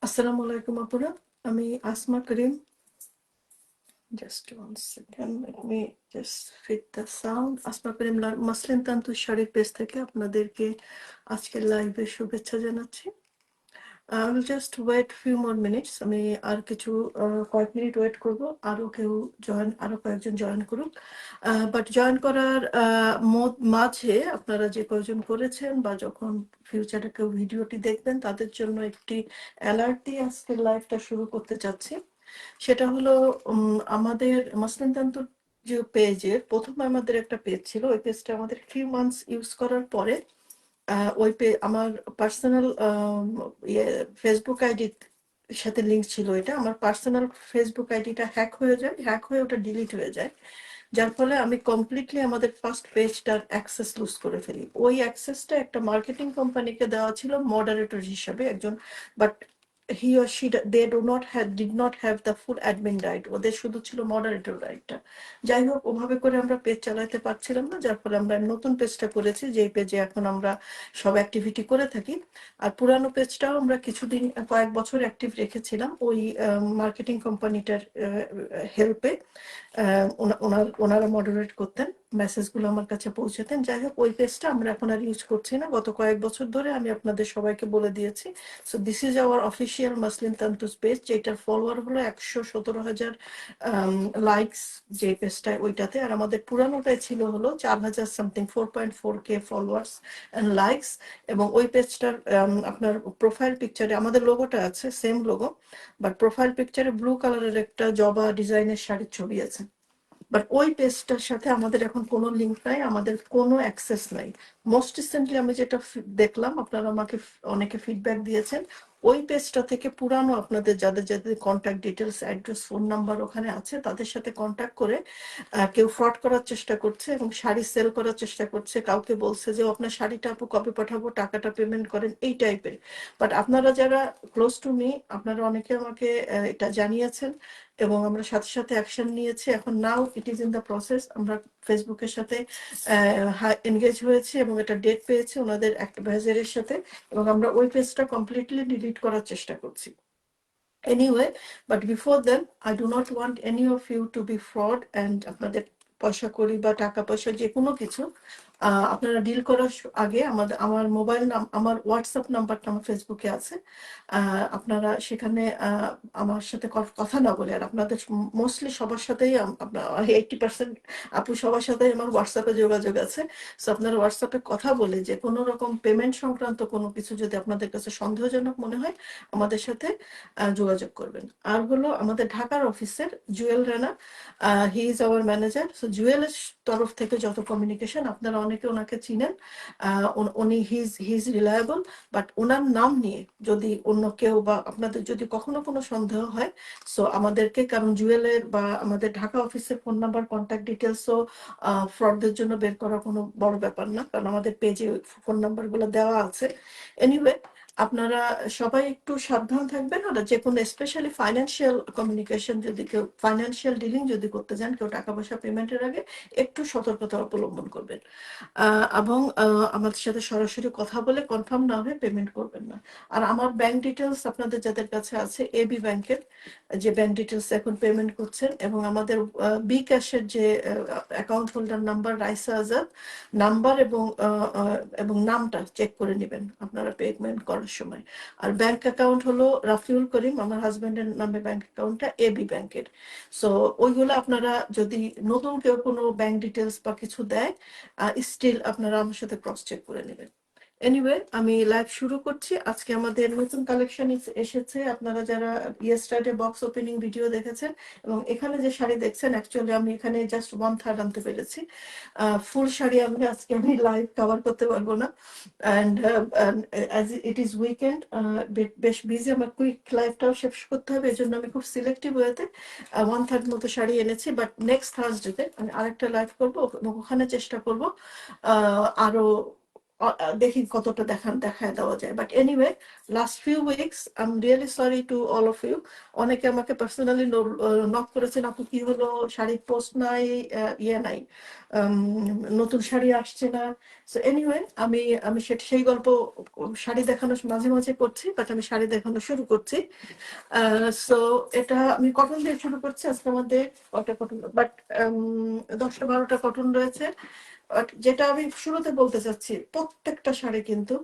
আসসালামু আলাইকুম আপুরা। আমি Asma Karim. Just 1 second, let me just fit the sound. Asma Karim Muslin Tantu শাড়ির পেজ থেকে আপনাদেরকে আজকের লাইভে শুভেচ্ছা জানাচ্ছি। I will just wait few more minutes. আমি আর কিছু কয়েক মিনিট ওয়েট করব, আরো কয়েকজন জয়েন করুক। বাট জয়েন করার মাঝে আপনারা যে কয়েকজন করেছেন বা যখন ফিউচারে কেউ ভিডিওটি দেখবেন তাদের জন্য একটি অ্যালার্ট দিয়ে আজকের লাইভটা শুরু করতে চাচ্ছি। সেটা হলো আমাদের মাসলিন তান্তুর যে পেজের প্রথমে আমাদের একটা পেজ ছিল, ওই পেজটা আমাদের ফিউ মান্থস ইউজ করার পরে আমার পার্সোনাল ফেসবুক আইডির সাথে লিঙ্ক ছিল। এটা আমার পার্সোনাল ফেসবুক আইডিটা হ্যাক হয়ে ওটা ডিলিট হয়ে যায়, যার ফলে আমি কমপ্লিটলি আমাদের ফার্স্ট পেজটার অ্যাক্সেস লুজ করে ফেলি। ওই অ্যাক্সেসটা একটা মার্কেটিং কোম্পানিকে দেওয়া ছিল মডারেটর হিসাবে একজন, but he or she they did not have the full admin right. ওদের শুধু ছিল মডারেটর রাইটটা। যাই হোক, ওভাবে করে আমরা পেজ চালাতে পারছিলাম না, যার ফলে আমরা নতুন পেজটা করেছি, যেই পেজে এখন আমরা সব অ্যাক্টিভিটি করে থাকি। আর পুরানো পেজটাও আমরা কিছুদিন কয়েক বছর অ্যাক্টিভ রেখেছিলাম ওই মার্কেটিং কোম্পানিটার হেল্পে। ওনারা মডারেট করতেন, মেসেজগুলো আমার কাছে পৌঁছতেন। যাই হোক, ওই পেজটা আমরা এখন আর ইউজ করছি না গত কয়েক বছর ধরে। আমি আপনাদের সবাইকে বলে দিয়েছি। So this is our official Muslin Tantu's page, যেটার ফলোয়ার হলো 117,000 লাইকস যে পেজটায় ওইটাতে। আর আমাদের পুরানোটাই ছিল হলো 4,000 something, 4.4K followers and likes. এবং ওই পেজটার আপনার প্রোফাইল পিকচারে আমাদের লোগোটা আছে, সেম লোগো, বাট প্রোফাইল পিকচারে ব্লু কালারের একটা জবা ডিজাইনের শাড়ির ছবি আছে। বাট ওই পেজটার সাথে আমাদের এখন কোনো লিঙ্ক নাই, আমাদের কোনো অ্যাক্সেস নাই। মোস্ট রিসেন্টলি আমি যেটা দেখলাম, আপনারা আমাকে অনেকে ফিডব্যাক দিয়েছেন, ওই পেজটা থেকে পুরানো আপনাদের যাদের যাদের contact details, address, phone number ওখানে আছে, তাদের সাথে কন্ট্যাক্ট করে কেউ ফ্রড করার চেষ্টা করছে এবং শাড়ি সেল করার চেষ্টা করছে। কাউকে বলছে যে আপনার শাড়িটা আপু কবে পাঠাবো, টাকাটা পেমেন্ট করেন, এই টাইপের। বাট আপনারা যারা ক্লোজ টু মি, আপনারা অনেকে আমাকে এটা জানিয়েছেন এবং আমরা সাথে সাথে অ্যাকশন নিয়েছি। এখন now it is in the process. আমরা ফেসবুকের সাথে এনগেজ হয়েছি এবং এটা ডেট পেয়েছি ওনাদের অ্যাডভাইজারের সাথে, এবং আমরা ওই পেজটা কমপ্লিটলি ডিলিট করার চেষ্টা করছি। Anyway, but before then, I do not want any of you to be fraud and আপনাদের পয়সা করি বা টাকা পয়সা যে কোনো কিছু আপনারা ডিল করার আগে আমার মোবাইল আমার হোয়াটসঅ্যাপ নাম্বারটা আমার ফেসবুকে আছে। আপনারা সেখানে আমার সাথে কথা না বলে, আর আপনাদের মোস্টলি সবার সাথেই আপনার 80% আপু সবার সাথেই আমার হোয়াটসঅ্যাপে যোগাযোগ আছে। সো আপনারা হোয়াটসঅ্যাপে কথা বলে যে কোনো রকম পেমেন্ট সংক্রান্ত কোনো কিছু যদি আপনাদের কাছে সন্দেহজনক মনে হয়, আমাদের সাথে যোগাযোগ করবেন। আর হলো আমাদের ঢাকার অফিসের Jewel Rana, he is our manager. So জুয়েলের তরফ থেকে যত কমিউনিকেশন, আপনারা অনেকে ওনাকে চিনেন, উনি হিজ রিলায়েবল। বাট ওনার নাম নিয়ে যদি অন্য কেউ বা আপনাদের যদি কখনো কোনো সন্দেহ হয়, সো আমাদেরকে, কারণ জুয়েলের বা আমাদের ঢাকা অফিসের ফোন নাম্বার, কন্ট্যাক্ট ডিটেলসও ফ্রডদের জন্য বের করা কোনো বড় ব্যাপার না, কারণ আমাদের পেজে ফোন নাম্বারগুলো দেওয়া আছে। এনিওয়ে, আপনারা সবাই একটু সাবধান থাকবেন। আর যে কোনো স্পেশালি ফাইন্যান্সিয়াল কমিউনিকেশন, যদি কেউ ফাইন্যান্সিয়াল ডিলিং যদি করতে যান, কেউ টাকা পয়সা পেমেন্টের আগে একটু সতর্কতা অবলম্বন করবেন এবং আমাদের সাথে সরাসরি কথা বলে কনফার্ম না হয়ে পেমেন্ট করবেন না। আর আমার ব্যাংক ডিটেলস আপনাদের যাদের কাছে আছে, এবি ব্যাংকের যে ব্যাংক ডিটেলস এখন পেমেন্ট করছেন, এবং আমাদের বি ক্যাশের যে account holder number Raisa Azad number এবং নামটা চেক করে নেবেন আপনারা পেমেন্ট করার সময়। আর ব্যাংক অ্যাকাউন্ট হলো রাফিউল করিম, আমার হাজব্যান্ডের নামে ব্যাংক অ্যাকাউন্টটা এবি ব্যাংকের। সো ওইগুলো আপনারা যদি নতুন কেউ কোনো ব্যাংক ডিটেলস বা কিছু দেয়, স্টিল আপনারা আমার সাথে ক্রস চেক করে নেবেন। এনিওয়ে, আমি লাইভ শুরু করছি। আজকে আমাদের নতুন কালেকশন এসেছে। আপনারা যারা ইয়েস্টারডে বক্স ওপেনিং ভিডিও দেখেছেন এবং এখানে যে শাড়ি দেখছেন, অ্যাকচুয়ালি আমি এখানে জাস্ট 1/3 আনতে পেরেছি। ফুল শাড়ি আমি লাইভ কভার করতে পারবো না। And as it is weekend, বেশ বিজি, আমার কুইক লাইফটাও শেষ করতে হবে, এই জন্য আমি খুব সিলেক্টিভ ওয়েতে 1/3 মতো শাড়ি এনেছি। বাট নেক্সট থার্সডেতে আমি আরেকটা লাইভ করবো এবং ওখানে চেষ্টা করবো আরো দেখি কতটা দেখায় দেওয়া যায়। But anyway, last few weeks I am really sorry to all of you. অনেকে আমাকে পার্সোনালি নক করেছেন, আপু কি হলো, শাড়ির পোস্ট নাই, ইয়ে নাই, নতুন শাড়ি আসছে না। সো এনিওয়ে, আমি আমি সেই গল্প শাড়ি দেখানো মাঝে মাঝে করছি, বাট আমি শাড়ি দেখানো শুরু করছি। সো এটা আমি কটন দিয়ে শুরু করছি। আজকে আমাদের কটা কটন, বাট 10টা 12টা কটন রয়েছে। যেটা আমি শুরুতে বলতে চাচ্ছি, প্রত্যেকটা শাড়ি কিন্তু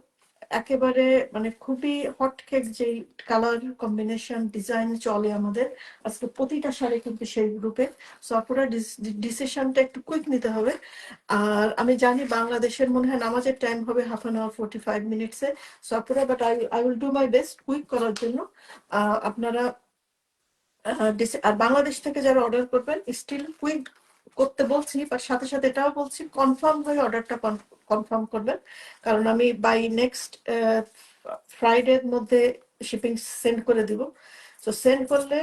একেবারে মানে খুবই হট কেক যে কালার কম্বিনেশন ডিজাইন চলে আমাদের, আজকে প্রতিটা শাড়ি কিন্তু সেই গ্রুপে। সো আপনারা ডিসিশনটা একটু কুইক নিতে হবে। আর আমি জানি বাংলাদেশের মনে হয় নামাজের টাইম হবে 1/2 hour 45 মিনিটসে। সো আপনারা, but I will do my best quick করার জন্য। আপনারা আর বাংলাদেশ থেকে যারা অর্ডার করবেন স্টিল কুইক করতে বলছি, বা সাথে সাথে এটাও বলছি কনফার্ম হয়ে অর্ডারটা কনফার্ম করবেন, কারণ আমি বাই নেক্সট ফ্রাইডের মধ্যে শিপিং সেন্ড করে দিব। সো সেন্ড করলে,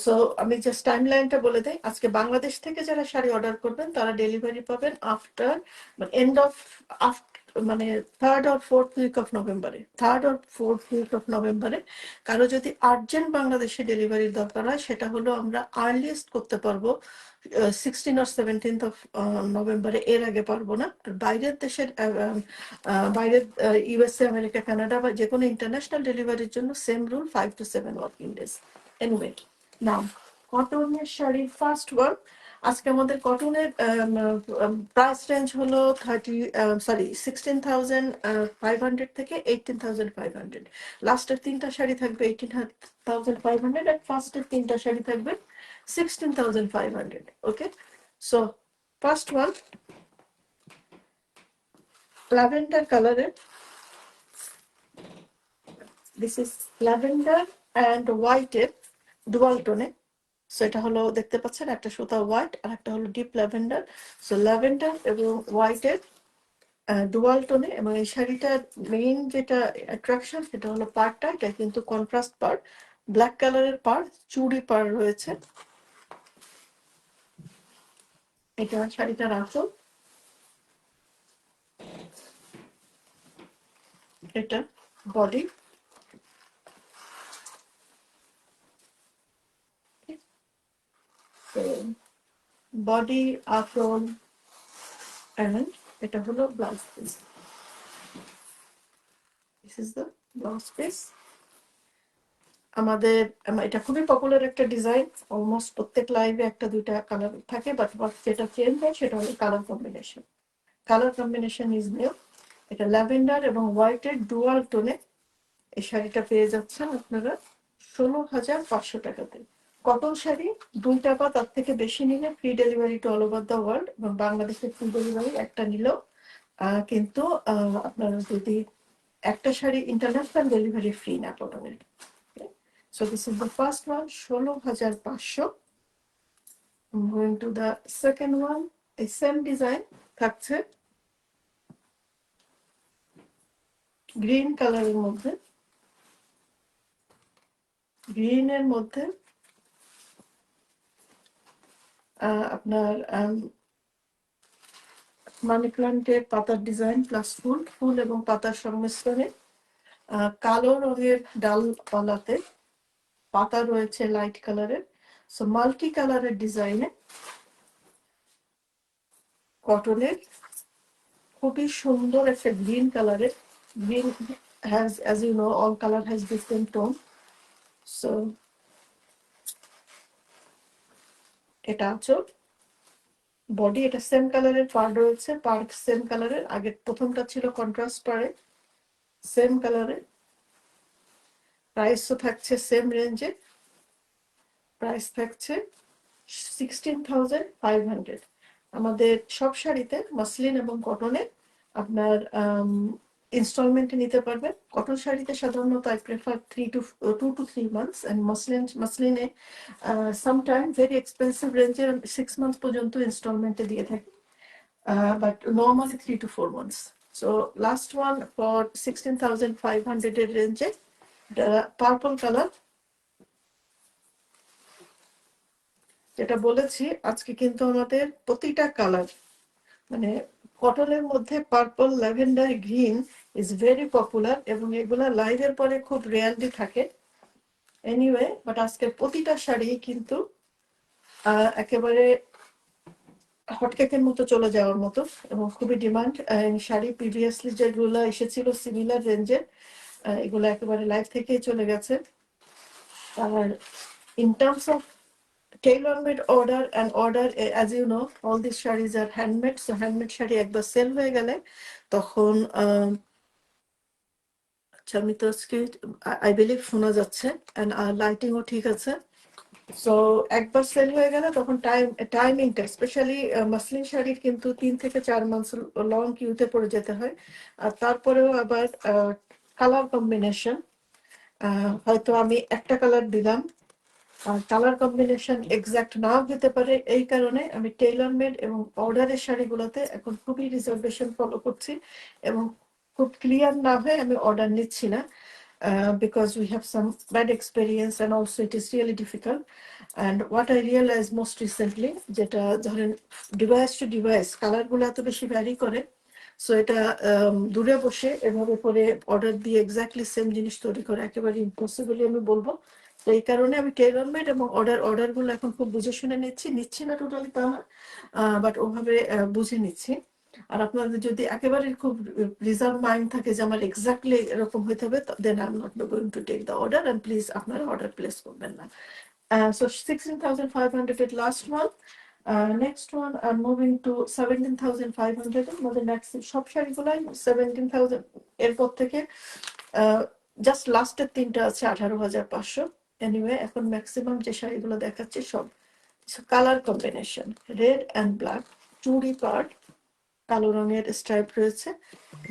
সো আমি জাস্ট টাইম লাইনটা বলে দিই। আজকে বাংলাদেশ থেকে যারা শাড়ি অর্ডার করবেন তারা ডেলিভারি পাবেন আফটার এন্ড অফ মানে 3rd or 4th week of নভেম্বরে। কারো যদি আর্জেন্ট বাংলাদেশে ডেলিভারির দরকার হয়, সেটা হলো আমরা আর্লিয়েস্ট করতে পারবো 16 or 17 নভেম্বরে, এর আগে পারবো না। আর বাইরের দেশের বাইরের ইউএসএ, আমেরিকা, কানাডা বা যে কোনো ইন্টারন্যাশনাল ডেলিভারির জন্য same rule, 5 to 7 working days. Anyway, now কটনের শাড়ির ফার্স্ট ওয়ান। আজকে আমাদের কটনের প্রাইস রেঞ্জ হলো 16,500 থেকে 18,500। লাস্টের 3টা শাড়ি থাকবে 18,500, আর ফার্স্টের 3টা শাড়ি থাকবে 16,500। ওকে, সো ফার্স্ট ওয়ান ল্যাভেন্ডার কালারের, দিস ইজ ল্যাভেন্ডার অ্যান্ড হোয়াইটের ডুয়াল টোনে। সো এটা হলো দেখতে পাচ্ছেন একটা সুতা হোয়াইট আর একটা হলো ডিপ ল্যাভেন্ডার। সো ল্যাভেন্ডার এবং হোয়াইটের ডুয়াল টোনে। এবং এই শাড়িটার মেইন যেটা অ্যাট্রাকশন সেটা হলো পাড়টা, এটা কিন্তু কন্ট্রাস্ট পাড়, ব্ল্যাক কালারের পাড়, চুড়ি পাড় রয়েছে। এটা শাড়িটার আঁচল, এটা বডি, বডি আঁচল অ্যান্ড এটা হলো blouse piece. This is the blouse piece. আমাদের এটা খুবই পপুলার একটা ডিজাইন, অলমোস্ট প্রত্যেক লাইভে একটা দুইটা কালার থাকে, বাট যেটা চেঞ্জ হয় সেটা হলো colour combination. Colour combination is new. এটা ল্যাভেন্ডার এবং হোয়াইটের ডুয়াল টোনে এই শাড়িটা পেয়ে যাচ্ছেন আপনারা 16,500 টাকাতে। কটন শাড়ি 2টা বা তার থেকে বেশি নিলে free delivery to all over the world, এবং বাংলাদেশের ফ্রি ডেলিভারি একটা নিলেও কিন্তু আপনারা যদি একটা শাড়ি ইন্টারন্যাশনাল ডেলিভারি ফ্রি না কটনের। So this is the first one, 16,500. I'm going to the second one. এই সেম ডিজাইন থাকছে গ্রিন কালারের মধ্যে, গ্রিনের মধ্যে আপনার মানি প্লান্টের পাতার ডিজাইন প্লাস ফুল, ফুল এবং পাতার সংমিশ্রণে কালো রঙের ডালপালাতে পাতা রয়েছে লাইট কালারের। সো মাল্টি কালারের ডিজাইনে কটনের খুবই সুন্দর একটা গ্রিন কালারের। Green has, as you know, all color has different tone. So এটা আঁচল, বডি, এটা সেম কালারের পাড় রয়েছে, পাড় সেম কালারের, আগে প্রথমটা ছিল কন্ট্রাস্ট পাড়ে সেম কালারের। প্রাইসও থাকছে সেম রেঞ্জে, প্রাইস থাকছে 16,500। আমাদের সব শাড়িতে মসলিন এবং কটনে আপনার ইনস্টলমেন্টে নিতে পারবেন। কটন শাড়িতে সাধারণত I prefer 2 to 3 months, and মসলিনে সামটাইম ভেরি এক্সপেন্সিভ রেঞ্জের 6 months পর্যন্ত ইনস্টলমেন্টে দিয়ে থাকি, but normally 3 to 4 months. So last one for 16,500 এর রেঞ্জে, পার্পল কালার। যেটা বলেছি আজকে কিন্তু আমাদের প্রতিটা কালার মানে কটনের মধ্যে purple, lavender, green is very popular এবং এগুলা লাইভের পরে খুব রেয়ারলি থাকে। এনিওয়ে, বাট আজকের প্রতিটা শাড়ি কিন্তু একেবারে হটকেকের মতো চলে যাওয়ার মতো এবং খুবই ডিমান্ড। শাড়ি প্রিভিয়াসলি যেগুলো এসেছিল সিমিলার রেঞ্জের, এগুলো একেবারে লাইভ থেকেই চলে গেছে। আর in terms of tailor-made order, as you know, all these sarees are handmade. So handmade sari একবার সেল হয়ে গেলে তখন আচ্ছা, আমি তো আজকে আই বিলিভ শোনা যাচ্ছে অ্যান্ড লাইটিংও ঠিক আছে। সো একবার সেল হয়ে গেলে তখন টাইমিংটা স্পেশালি মাসলিন শাড়ির কিন্তু 3 থেকে 4 মাস লং কিউতে পড়ে যেতে হয়। আর তারপরেও আবার কালার কম্বিনেশন, হয়তো আমি একটা কালার দিলাম, কালার কম্বিনেশন এক্সাক্ট নাও হতে পারে। এই কারণে আমি টেইলর মেড এবং অর্ডারের শাড়িগুলোতে এখন খুবই রিজার্ভেশন ফলো করছি এবং খুব ক্লিয়ার না হয়ে আমি অর্ডার নিচ্ছি না, because we have some bad experience and also it is really difficult. And what I realized most recently, যেটা ধরেন ডিভাইস টু ডিভাইস কালারগুলো এত বেশি ভ্যারি করে, সো এটা দূরে বসে এভাবে করে অর্ডার দিয়ে এক্স্যাক্টলি সেম জিনিস তৈরি করা একেবারে ইম্পসিবলই আমি বলবো। তো এই কারণে আমি টেইলর মেড এবং অর্ডারগুলো এখন খুব বুঝে শুনে নিচ্ছি না টোটালি তা না, বাট ওভাবে বুঝে নিচ্ছি। আর আপনাদের যদি একেবারে খুব রিজার্ভ মাইন্ড থাকে যে আমার এক্স্যাক্টলি এরকম হইতে হবে, then I am not going to take the order and please আপনারা অর্ডার প্লেস করবেন না। So 16,500 at last one. Next one, I'm moving to 17,500 আমাদের next সব শাড়িগুলাই 17,000 এরপর থেকে জাস্ট লাস্টের তিনটা আছে 18,500। এনিওয়ে, এখন ম্যাক্সিমাম যে শাড়িগুলো দেখাচ্ছি সব colour combination red and black, চুড়ি পার্ট কালো রঙের স্ট্রাইপ রয়েছে,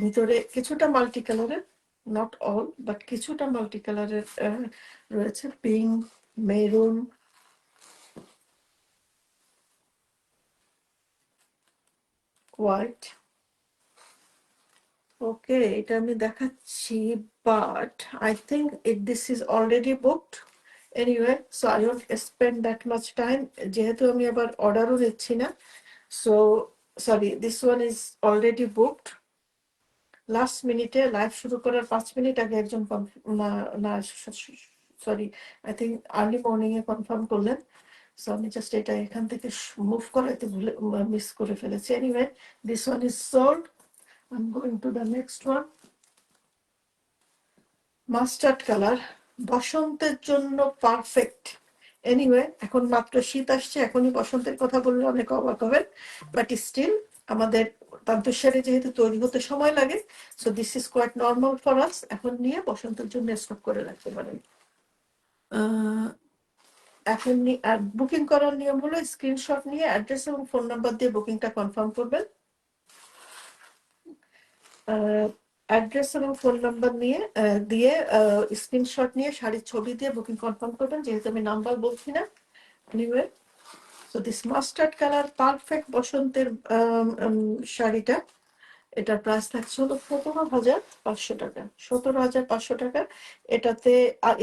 ভিতরে কিছুটা মাল্টি কালারের, নট অল বাট কিছুটা মাল্টি কালারের রয়েছে, পিঙ্ক, মেরুন, হোয়াইট। ওকে, এটা আমি দেখাচ্ছি but I think this is already booked. Anyway, so I don't spend that much time, যেহেতু আমি আবার অর্ডারও নিচ্ছি না। So sorry, this one is already booked. Last মিনিটে লাইভ শুরু করার 5 মিনিট আগে একজন না, sorry, I think early morning A confirm করলেন। সো আমি জাস্ট এটা এখান থেকে মুভ করাইতে ভুলে মিস করে ফেলেছি। Anyway, this one is sold. I am going to the next one. Mustard colour, বসন্তের জন্য পারফেক্ট। এনিওয়ে, এখন মাত্র শীত আসছে, এখনই বসন্তের কথা বললে অনেক অবাক হবেন, বাট স্টিল আমাদের তান্তশাড়ি যেহেতু তৈরি হতে সময় লাগে, so this is quite normal for us. এখন নিয়ে বসন্তের জন্য স্টক করে রাখতে পারেন। এখন বুকিং করার নিয়ম হলো স্ক্রিনশট নিয়ে অ্যাড্রেস এবং ফোন নাম্বার দিয়ে বুকিংটা কনফার্ম করবেন। অ্যাড্রেস এবং ফোন নাম্বার নিয়ে দিয়ে স্ক্রিনশট নিয়ে শাড়ির ছবি দিয়ে বুকিং কনফার্ম করবেন, যেহেতু আমি নাম্বার বলছি না। Anyway, so this mustard colour perfect বসন্তের শাড়িটা, এটার প্রাইস থাকছে হলো 17,500 টাকা। 17,500 টাকা। এটাতে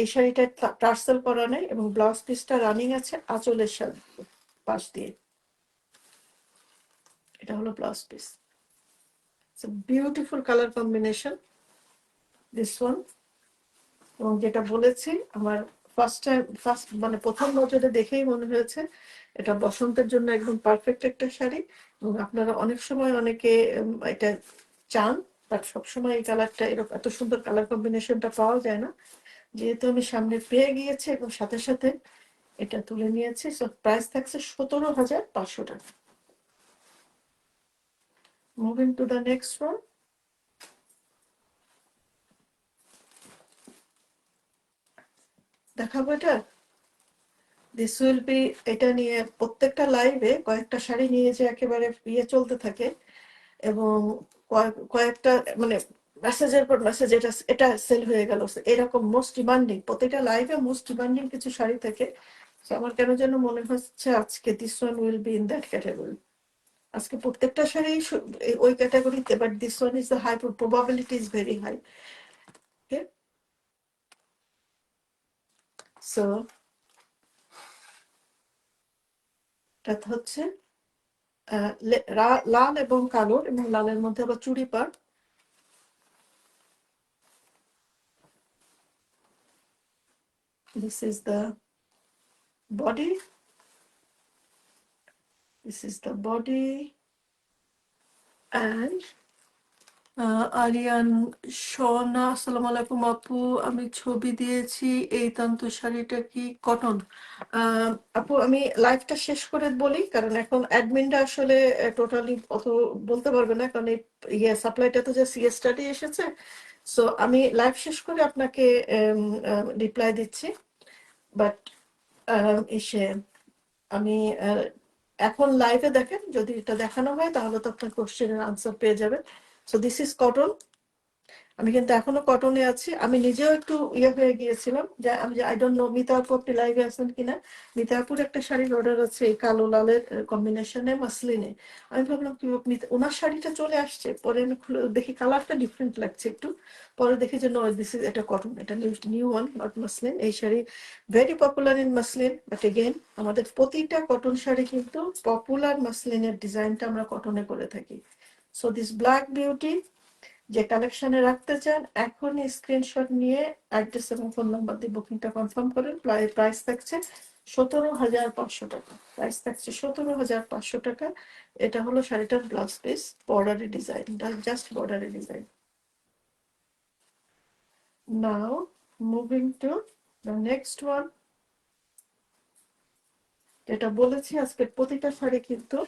এই শাড়িটা টার্সেল করা নেই এবং ব্লাউজ পিসটা রানিং আছে আঁচলের সাথে পাশ দিয়ে। এটা হলো blouse piece. Beautiful colour combination this one. এবং যেটা বলেছি, আমার ফার্স্ট মানে প্রথম নজরে দেখেই মনে হয়েছে এটা বসন্তের জন্য একদম পারফেক্ট একটা শাড়ি। এবং আপনারা অনেক সময় অনেকে এটা চান, বাট সবসময় এই কালারটা এরকম এত সুন্দর কালার কম্বিনেশনটা পাওয়া যায় না। যেহেতু আমি সামনে পেয়ে গিয়েছি এবং সাথে সাথে এটা তুলে নিয়েছি, সো প্রাইস থাকছে 17,500 টাকা। Moving to the next one. দেখাবো এটা, দিস উইল বি, এটা নিয়ে প্রত্যেকটা লাইভে কয়েকটা শাড়ি নিয়ে যে একেবারে চলতে থাকে এবং কয়েকটা মানে মেসেজের পর মেসেজ, এটা এটা সেল হয়ে গেল, এরকম মোস্ট ডিমান্ডিং প্রত্যেকটা লাইভে মোস্ট ডিমান্ডিং কিছু শাড়ি থাকে। আমার কেন যেন মনে হচ্ছে আজকে this one will be in that category. আজকে প্রত্যেকটা শাড়ি ওই ক্যাটাগরিতে, but this one is the high probability is very high. Okay, so এটা হচ্ছে লাল এবং কালো, এবং লালের মধ্যে আবার চুড়ি পার। This is the body. This is the body. And Aryan সোনা, আসসালামু আলাইকুম আপু, আমি ছবি দিয়েছি। এই তান্তু শাড়িটা কি কটন? আপু আমি লাইভটা শেষ করে বলি, কারণ এখন অ্যাডমিনটা আসলে টোটালি অত বলতে পারবে না, কারণ এই সাপ্লাইটা তো যে সিএসটারই এসেছে। সো আমি লাইভ শেষ করে আপনাকে রিপ্লাই দিচ্ছি। বাট এসে আমি এখন লাইভে দেখেন, যদি এটা দেখানো হয় তাহলে তো আপনার কোশ্চেনের আনসার পেয়ে যাবেন। So this is cotton. আমি কিন্তু এখনো কটনে আছি। আমি নিজেও একটু হয়ে গিয়েছিলাম যে আমি আই ডোন্ট নো মিতা আপু আপনি লাইভে আছেন কিনা। মিতা আপুর একটা শাড়ির অর্ডার আছে এই কালো লালের কম্বিনেশনে মাসলিনে। আমি ভাবলাম কি ওনার শাড়িটা চলে আসছে, পরে আমি খুলে দেখি কালারটা ডিফারেন্ট লাগছে একটু। পরে দেখি যে নো, দিস ইজ এটা কটন, এটা নিউ ওয়ান, নট মাসলিন। এই sari very popular in muslin, but again আমাদের প্রতিটা কটন শাড়ি কিন্তু পপুলার মাসলিনের ডিজাইনটা আমরা কটনে করে থাকি। সো দিস ব্ল্যাক বিউটি যে কালেকশনে রাখতে চান এখনই স্ক্রিনশট নিয়ে অ্যাড্রেস এবং ফোন নাম্বার দিয়ে বুকিংটা কনফার্ম করেন। প্রাইস থাকছে 17,500 টাকা। প্রাইস থাকছে 17,500 টাকা। এটা হলো শাড়িটার ব্লাউজ পিস, বর্ডারি ডিজাইন, জাস্ট বর্ডারি design. Now moving to the next one. যেটা বলেছি আজকের প্রতিটা শাড়ি কিন্তু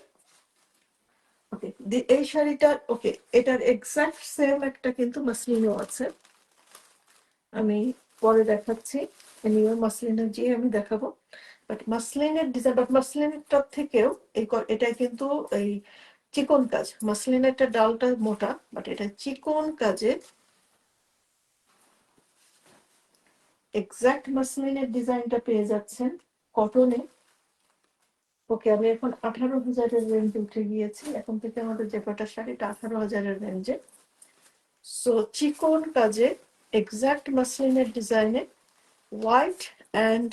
ওকে। এই শাড়িটা ওকে, এটার এক্সাক্ট সেম একটা কিন্তু মাসলিনও আছে, আমি পরে দেখাচ্ছি। নিউ মাসলিনের যে আমি দেখাবো, বাট মাসলিনের ডিজাইন, বাট মাসলিনেরটার থেকেও এটা কিন্তু এই চিকন কাজ। মাসলিনেরটা ডালটা মোটা, বাট এটা চিকন কাজে এক্সাক্ট মাসলিনের ডিজাইনটা পেয়ে যাচ্ছেন কটনে। ওকে, আমি এখন 18,000-এর রেঞ্জে উঠে গিয়েছি। এখন থেকে আমাদের যে কটা শাড়িটা 18,000-এর রেঞ্জে। সো চিকন কাজে এক্সাক্ট মাসলিনের ডিজাইনে white and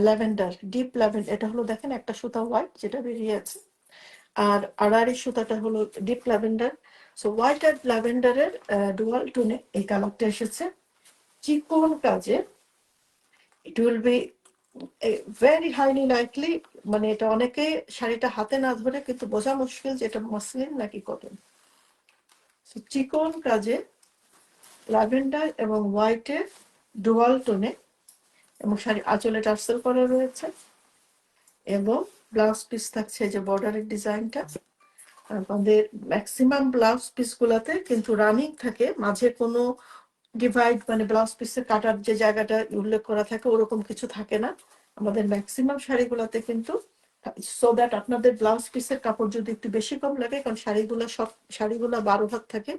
lavender, deep lavender. এটা হলো দেখেন একটা সুতা হোয়াইট যেটা বেরিয়ে আছে, আর আড়াআড়ি সুতাটা হলো deep lavender. So white and ল্যাভেন্ডারের ডুয়াল টোনে এই কালারটা এসেছে চিকন কাজে। It will be very highly likely, মানে এটা অনেকে শাড়িটা হাতে না ধরে কিন্তু বোঝা মুশকিল যে এটা মসলিন নাকি কটন। চিকন কাজে ল্যাভেন্ডার এবং হোয়াইটের ডুয়াল টোনে, এবং শাড়ি আঁচলে টার্সেল করা রয়েছে, এবং ব্লাউজ পিস থাকছে যে বর্ডারের ডিজাইনটা। আমাদের ম্যাক্সিমাম ব্লাউজ পিস গুলাতে কিন্তু রানিং থাকে, মাঝে কোনো ডিভাইড মানে ব্লাউজ পিসের কাটার যে জায়গাটা উল্লেখ করা থাকে ওরকম কিছু থাকে না আমাদের ম্যাক্সিমাম শাড়িগুলোতে কিন্তু। সো দ্যাট আপনাদের ব্লাউজ পিসের কাপড় যদি একটু বেশি কম লাগে, কারণ সব শাড়িগুলো 12 হাত থাকে,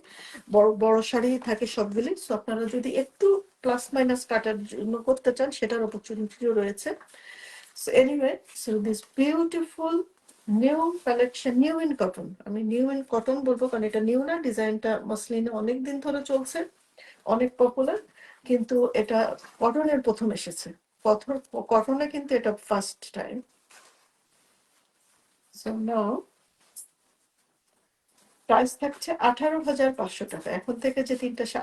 বড় বড় শাড়ি থাকে সবগুলি। সো আপনারা যদি একটু প্লাস মাইনাস কাটার জন্য করতে চান সেটার অপরচুনিটিও রয়েছে। So anyway, so this beautiful new collection, new in cotton. আমি নিউ ইন কটন বলবো কারণ এটা নিউ না, ডিজাইনটা মসলিনে অনেক দিন ধরে চলছে, অনেক পপুলার, কিন্তু এটা কটনের প্রথম এসেছে। কটনে কিন্তু এটা first time. So now price থাকছে 18,500 টাকা। এখন থেকে যে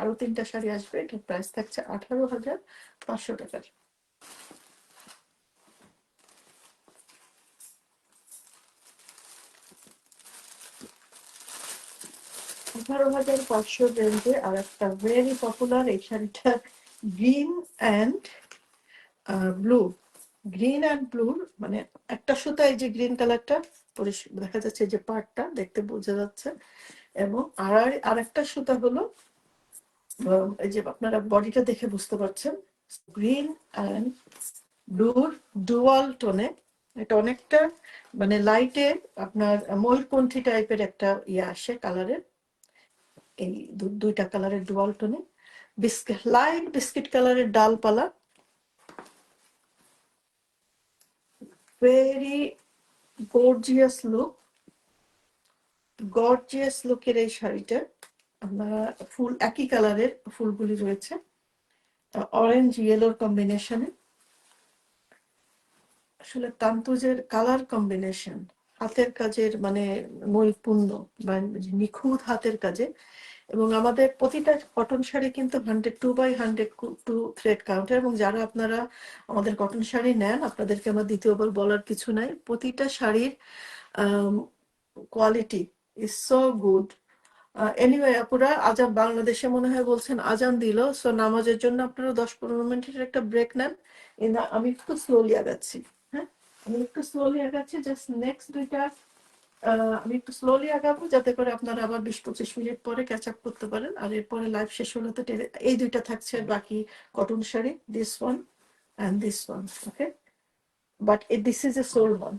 আরো তিনটা শাড়ি আসবে, এটার প্রাইস থাকছে 18,500 টাকার। 18,500 রেঞ্জে আর একটা ভেরি পপুলার এই শাড়িটা green and blue. Green and ব্লুর মানে একটা সুতায় যে গ্রিন কালারটা দেখা যাচ্ছে যে পার্টটা দেখতে বোঝা যাচ্ছে, এবং আর একটা সুতা হলো এই যে আপনারা বডিটা দেখে বুঝতে পারছেন গ্রিন অ্যান্ড ব্লুর ডুয়াল টোনে। এটা অনেকটা মানে লাইটে আপনার ময়ূরকণ্ঠী টাইপের একটা আসে কালারের, এই দুইটা কালারের ডুয়াল টোনে। লাইট বিস্কিট কালারের ডালপালা, ভেরি গর্জিয়াস লুক। গর্জিয়াস লুকের এই শাড়িটা আপনারা ফুল একই কালারের ফুলগুলি রয়েছে অরেঞ্জ ইয়েলোর কম্বিনেশনে। আসলে তান্তুজের কালার কম্বিনেশন হাতের কাজের মানে নৈপুণ্য বা নিখুঁত হাতের কাজে, এবং আমাদের প্রতিটা কটন শাড়ি কিন্তু 102/102 থ্রেড কাউন্ট। এবং যারা আপনারা আমাদের কটন শাড়ি নেন, আপনাদেরকে আমার দ্বিতীয়বার বলার কিছু নাই, প্রতিটা শাড়ির quality is so good. Anyway আপুরা, আজান বাংলাদেশে মনে হয় বলছেন আজান দিল, সো নামাজের জন্য আপনারা 10-15 মিনিটের একটা ব্রেক নেন। আমি একটু স্লোলি আগাচ্ছি। হ্যাঁ, আমি একটু স্লোলি আগাচ্ছি, জাস্ট নেক্সট দুইটা আমি একটু স্লোলি আগাবো যাতে করে আপনারা আবার 20-25 মিনিট পরে ক্যাচ আপ করতে পারেন। আর এরপরে লাইভ শেষ হলে তো এই দুইটা থাকছে বাকি cotton sari, this one and this one. Okay, but this is a sold one,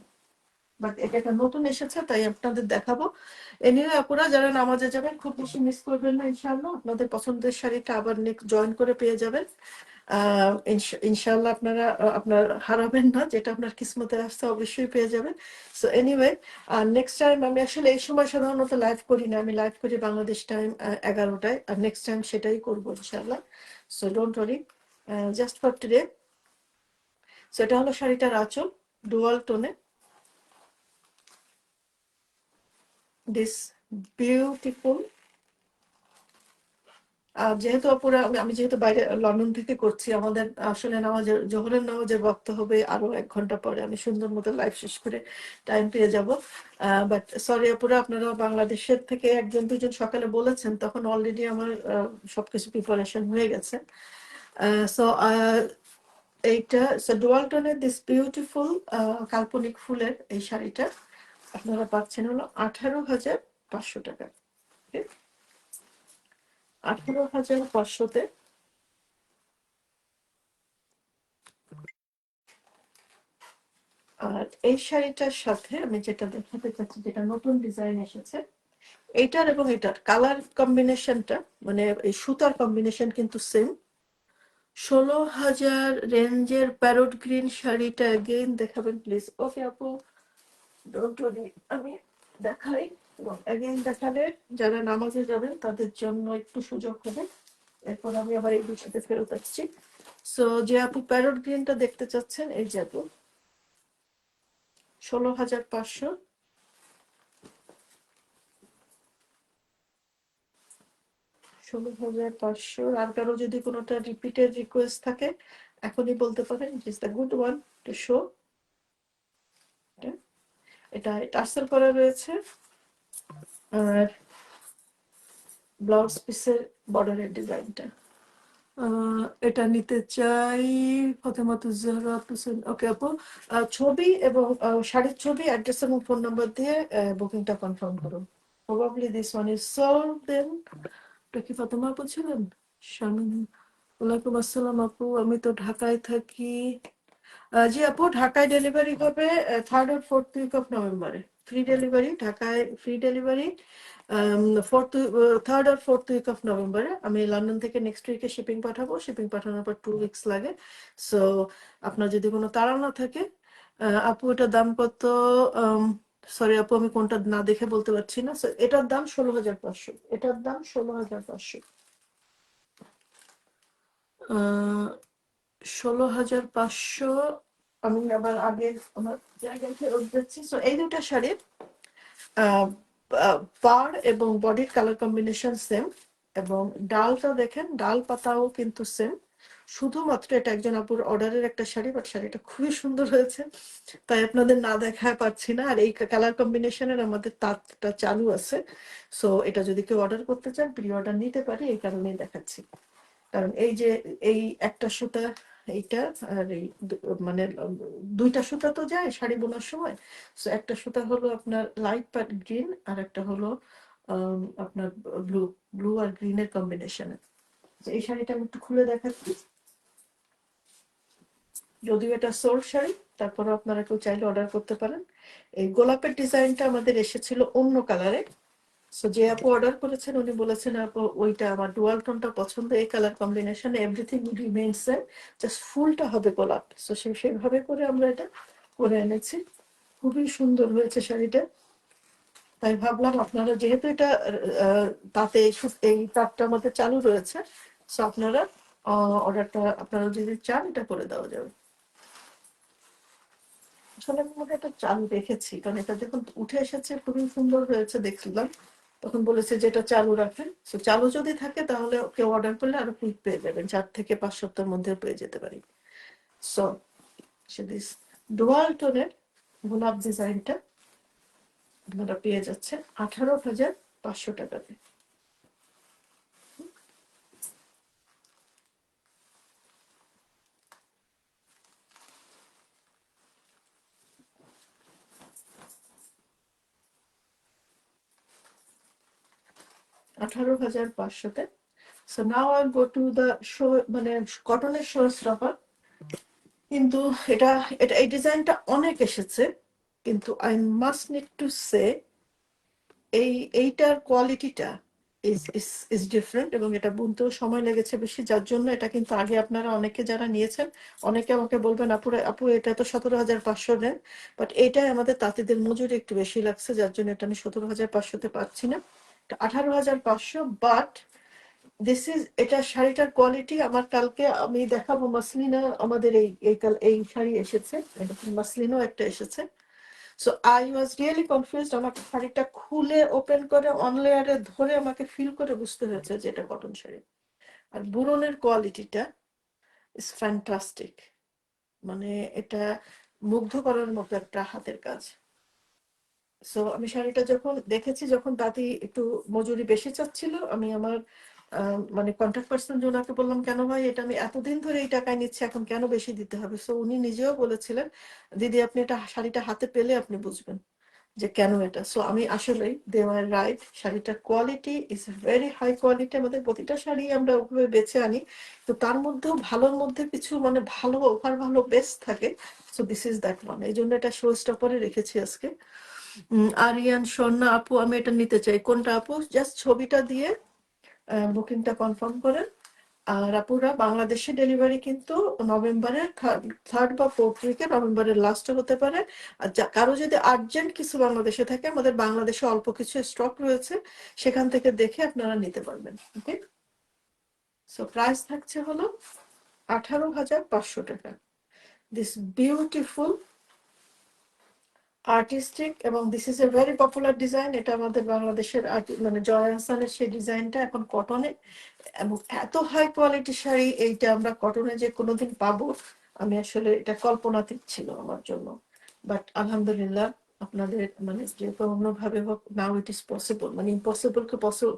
but এটা একটা নতুন এসেছে তাই আপনাদের দেখাবো। এনিওয়ে আপুরা, যারা নামাজে যাবেন খুব বেশি মিস করবেন না, ইনশাআল্লাহ আপনাদের পছন্দের শাড়িটা আবার নেক্সট জয়েন করে পেয়ে যাবেন। ইনশাআল্লাহ আপনারা আপনার হারাবেন না, যেটা আপনার কিসমতে আসছে অবশ্যই পেয়ে যাবেন। সো এনিওয়ে, নেক্সট টাইম আমি আসলে এই সময় সাধারণত লাইভ করি না, আমি লাইভ করি বাংলাদেশ টাইম 11টায়, আর নেক্সট টাইম সেটাই করবো ইনশাআল্লাহ। So don't worry, just for today. সেটা হলো শাড়িটার আঁচল, ডুয়াল টোনে, দিস বিউটিফুল। যেহেতু আপুরা আমি যেহেতু বাইরে লন্ডন থেকে করছি, আমাদের আসলে নামাজের জোহরের নামাজের ওয়াক্ত হবে আরো 1 ঘন্টা পরে, আমি সুন্দর মতো লাইভ শেষ করে টাইম পেয়ে যাব। বাট সরি আপুরা, আপনারা বাংলাদেশের থেকে 1-2 জন সকালে বলেছেন, তখন অলরেডি আমার সবকিছু প্রিপারেশন হয়ে গেছে। সো এইটা ডুয়াল টোনের দিস বিউটিফুল কাল্পনিক ফুলের এই শাড়িটা আপনারা পাচ্ছেন হলো 18,500 টাকা। 18,500-তে। আর এই শাড়িটার সাথে আমি যেটা দেখাতে চাচ্ছি, যেটা নতুন ডিজাইন এসেছে, এইটার এবং এটার কালার কম্বিনেশনটা, মানে এই সুতার কম্বিনেশন কিন্তু সেম। 16,000 রেঞ্জের প্যারোট গ্রিন শাড়িটা এগেইন দেখাবেন প্লিজ? ওকে আপু, ডোন্ট ওয়ারি, আমি দেখাই, এবং এগেইন দেখালে যারা নামাজে যাবেন তাদের জন্য একটু সুযোগ হবে। এরপর আমি আবার এই বিষয়তে ফেরত আসছি। সো যে আপু প্যারোট গ্রিনটা দেখতে চাচ্ছেন, এই যে আপু 16,500। 16,500। আর কারো যদি কোনোটা রিপিটেড রিকোয়েস্ট থাকে এখনই বলতে পারেন, it is the good one to show. এটা টার্সেল করা রয়েছে, আর ব্লাউজ পিসের বর্ডারের ডিজাইনটা। এটা নিতে চাই ফাতেমাতুজ জাহরা হোসেন। ওকে আপু, ছবি এবং শাড়ির ছবি, অ্যাড্রেস এবং ফোন নাম্বার দিয়ে বুকিংটা কনফার্ম করুন। Probably this one is solved then. এটা কি ফাতেমা আপু ছিলেন? শামিন, ওয়ালাইকুম আসসালাম আপু, আমি তো ঢাকায় থাকি। জি আপু, ঢাকায় ডেলিভারি হবে 3rd or 4th week of নভেম্বরে। ফ্রি ডেলিভারি, ঢাকায় free delivery 3rd or 4th week of নভেম্বরে। আমি লন্ডন থেকে নেক্সট উইকে শিপিং পাঠাবো, শিপিং পাঠানোর পর 2 উইকস লাগে। সো আপনার যদি কোনো তাড়া না থাকে, আপু এটার দাম কত? সরি আপু, আমি কোনটা না দেখে বলতে পারছি না। এটার দাম 16,500, এটার দাম 16,500। 16,500। আমি আবার আগে আমার জায়গায় ফেরত যাচ্ছি। সো এই দুটা শাড়ির পাড় এবং বডির কালার কম্বিনেশন সেম, এবং ডালটা দেখেন, ডাল পাতাও কিন্তু সেম। শুধুমাত্র এটা একজন আপুর অর্ডারের একটা শাড়ি, বাট শাড়িটা খুবই সুন্দর হয়েছে, তাই আপনাদের না দেখায় পাচ্ছি না। আর এই কালার কম্বিনেশনের আমাদের তাঁতটা চালু আছে। সো এটা যদি কেউ অর্ডার করতে চান, প্রি অর্ডার নিতে পারি, এই কারণেই দেখাচ্ছি। কারণ এই যে এই একটা সুতা, এইটা, আর এই মানে দুইটা সুতা তো যায় শাড়ি বোনার সময়। সো একটা সুতা হলো আপনার লাইট প্যাট গ্রিন, আর একটা হলো আপনার ব্লু, ব্লু আর গ্রিনের কম্বিনেশনে। এই শাড়িটা আমি একটু খুলে দেখাচ্ছি, যদিও এটা সোল্ড শাড়ি, তারপরে আপনারা কেউ চাইলে অর্ডার করতে পারেন। এই গোলাপের ডিজাইনটা আমাদের এসেছিল অন্য কালারে। সো যে আপু অর্ডার করেছেন উনি বলেছেন আপু ওইটা আমার ডুয়াল টোনটা পছন্দ, এই colour combination, everything remains same, just ফুলটা হবে গোলাপ। সো সেভাবে করে আমরা এটা করে এনেছি, খুবই সুন্দর হয়েছে শাড়িটা। তাই ভাবলাম আপনারা যেহেতু এটা তাতে এই তারটা আমাদের চালু রয়েছে, সো আপনারা অর্ডারটা আপনারা যদি চান এটা করে দেওয়া যাবে। আসলে আমি মনে হয় এটা চালু রেখেছি। কারণ এটা যখন উঠে এসেছে খুবই সুন্দর হয়েছে দেখছিলাম। তখন বলেছে যে এটা চালু রাখেন। সো চালু যদি থাকে তাহলে কেউ অর্ডার করলে আরো কুইক পেয়ে যাবেন। ৪ থেকে ৫ সপ্তাহের মধ্যেও পেয়ে যেতে পারি। সো দিস ডুয়াল টোনের গোলাপ ডিজাইনটা আপনারা পেয়ে যাচ্ছেন 18,৫০০ টাকাতে। 18,৫০০-তে। So now I go to the show, মানে কটনের শো স্টপার। কিন্তু এটা এটা এই ডিজাইনটা অনেক এসেছে, কিন্তু I must need to say এইটার কোয়ালিটিটা ইজ ডিফারেন্ট, এবং এটা বুনতেও সময় লেগেছে বেশি, যার জন্য এটা কিন্তু আগে আপনারা অনেকে যারা নিয়েছেন অনেকে আমাকে বলবেন আপু এটা তো 17,৫০০ নেন, বাট এইটাই আমাদের তাঁতিদের মজুরি একটু বেশি লাগছে, যার জন্য এটা আমি 17,৫০০-তে পাচ্ছি না, 18,৫০০। বাট এটা শাড়িটার কোয়ালিটি আমার কালকে আমি দেখাবো। মাসলিনা আমাদের এই শাড়ি এসেছে, মাসলিনও একটা এসেছে। So I was really confused. আমাকে শাড়িটা খুলে ওপেন করে অন লেয়ারে ধরে আমাকে ফিল করে বুঝতে হয়েছে যে এটা কটন শাড়ি। আর বুননের কোয়ালিটিটা ইজ ফ্যান্টাস্টিক, মানে এটা মুগ্ধ করার মতো একটা হাতের কাজ। সো আমি শাড়িটা যখন দেখেছি, যখন দাদি একটু মজুরি বেশি চাচ্ছিল, আমি আমার মানে কন্ট্যাক্ট পার্সন ওনাকে বললাম, কেন ভাই এটা আমি এতদিন ধরে এই টাকায় নিচ্ছি, এখন কেন বেশি দিতে হবে? সো উনি নিজেও বলেছিলেন, দিদি আপনি এটা শাড়িটা হাতে পেলে আপনি বুঝবেন যে কেন এটা। সো আমি আসলেই দে আর রাইট, শাড়িটার quality is very high quality. আমাদের প্রতিটা শাড়ি আমরা ওভাবে বেছে আনি, তো তার মধ্যেও ভালোর মধ্যে কিছু মানে ভালো ওভার ভালো বেস্ট থাকে। So this is that one, এই জন্য এটা শো স্টপারে রেখেছি আজকে। আরিয়ান স্বর্ণা আপু, আমি এটা নিতে চাই। কোনটা আপু? জাস্ট ছবিটা দিয়ে বুকিংটা কনফার্ম করেন। আর আপুরা, বাংলাদেশে ডেলিভারি কিন্তু নভেম্বরের 3rd বা 4th উইকে, নভেম্বরের লাস্টে হতে পারে। আর কারো যদি আর্জেন্ট কিছু বাংলাদেশে থাকে, আমাদের বাংলাদেশে অল্প কিছু স্টক রয়েছে, সেখান থেকে দেখে আপনারা নিতে পারবেন। ওকে, সো প্রাইস থাকছে হলো 18,৫০০ টাকা। দিস বিউটিফুল আর্টিস্টিক, এবং this is a very popular design. এটা আমাদের বাংলাদেশের মানে জয়া হাসানের সেই ডিজাইনটা এখন কটনে, এবং এত হাই কোয়ালিটি শাড়ি এইটা আমরা কটনে যে কোনোদিন পাবো, আমি আসলে এটা কল্পনাতীত ছিল আমার জন্য। বাট আলহামদুলিল্লাহ, আপনাদের মানে যে কোনো ভাবে হোক, নাও ইট ইজ পসিবল, মানে ইম্পসিবলকে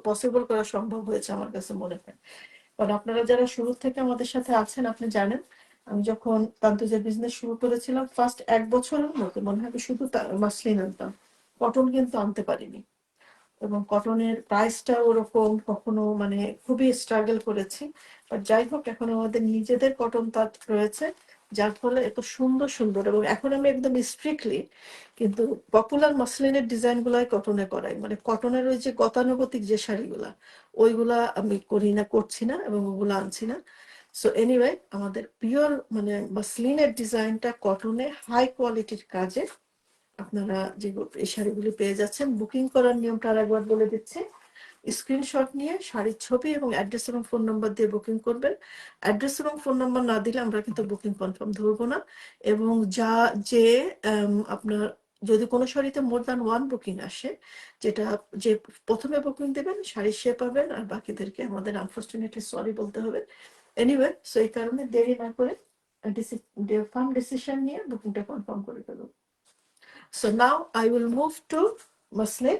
পসিবল করা সম্ভব হয়েছে আমার কাছে মনে হয়। কারণ আপনারা যারা শুরু থেকে আমাদের সাথে আছেন, আপনি জানেন আমি যখন তান্তুজের বিজনেস শুরু করেছিলাম, ফার্স্ট 1 বছরের মতো মনে হয় আমি শুধু মাসলিন আনতাম, কটন কিন্তু আনতে পারিনি। এবং কটনের প্রাইসটা ওরকম কখনো মানে খুবই স্ট্রাগল করেছি। বাট যাই হোক, এখন আমাদের নিজেদের কটন তাঁত রয়েছে, যার ফলে এত সুন্দর সুন্দর, এবং এখন আমি একদম স্ট্রিক্টলি কিন্তু পপুলার মাসলিনের ডিজাইন গুলাই কটনে করাই। মানে কটনের ওই যে গতানুগতিক যে শাড়িগুলা, ওইগুলা আমি করি না, করছি না, এবং ওগুলো আনছি না। সো এনিওয়ে, আমাদের পিওর মানে মাসলিনের ডিজাইনটা কটনে হাই কোয়ালিটির কাজে আপনারা যে এই শাড়িগুলি পেয়ে যাচ্ছেন। বুকিং করার নিয়মটা আর একবার বলে দিচ্ছি। স্ক্রিনশট নিয়ে শাড়ির ছবি এবং অ্যাড্রেস এবং ফোন নাম্বার দিয়ে বুকিং করবেন। অ্যাড্রেস এবং ফোন নাম্বার না দিলে আমরা কিন্তু বুকিং কনফার্ম ধরবো না। এবং যে আপনার যদি কোনো শাড়িতে মোর দ্যান 1 বুকিং আসে, যেটা যে প্রথমে বুকিং দেবেন শাড়ি সে পাবেন, আর বাকিদেরকে আমাদের আনফর্চুনেটলি সরি বলতে হবে। এনিওয়ে, সো এই কারণে দেরি না করে ফার্ম ডিসিশন নিয়ে বুকিংটা কনফার্ম করে ফেলুন। So now I will move to muslin.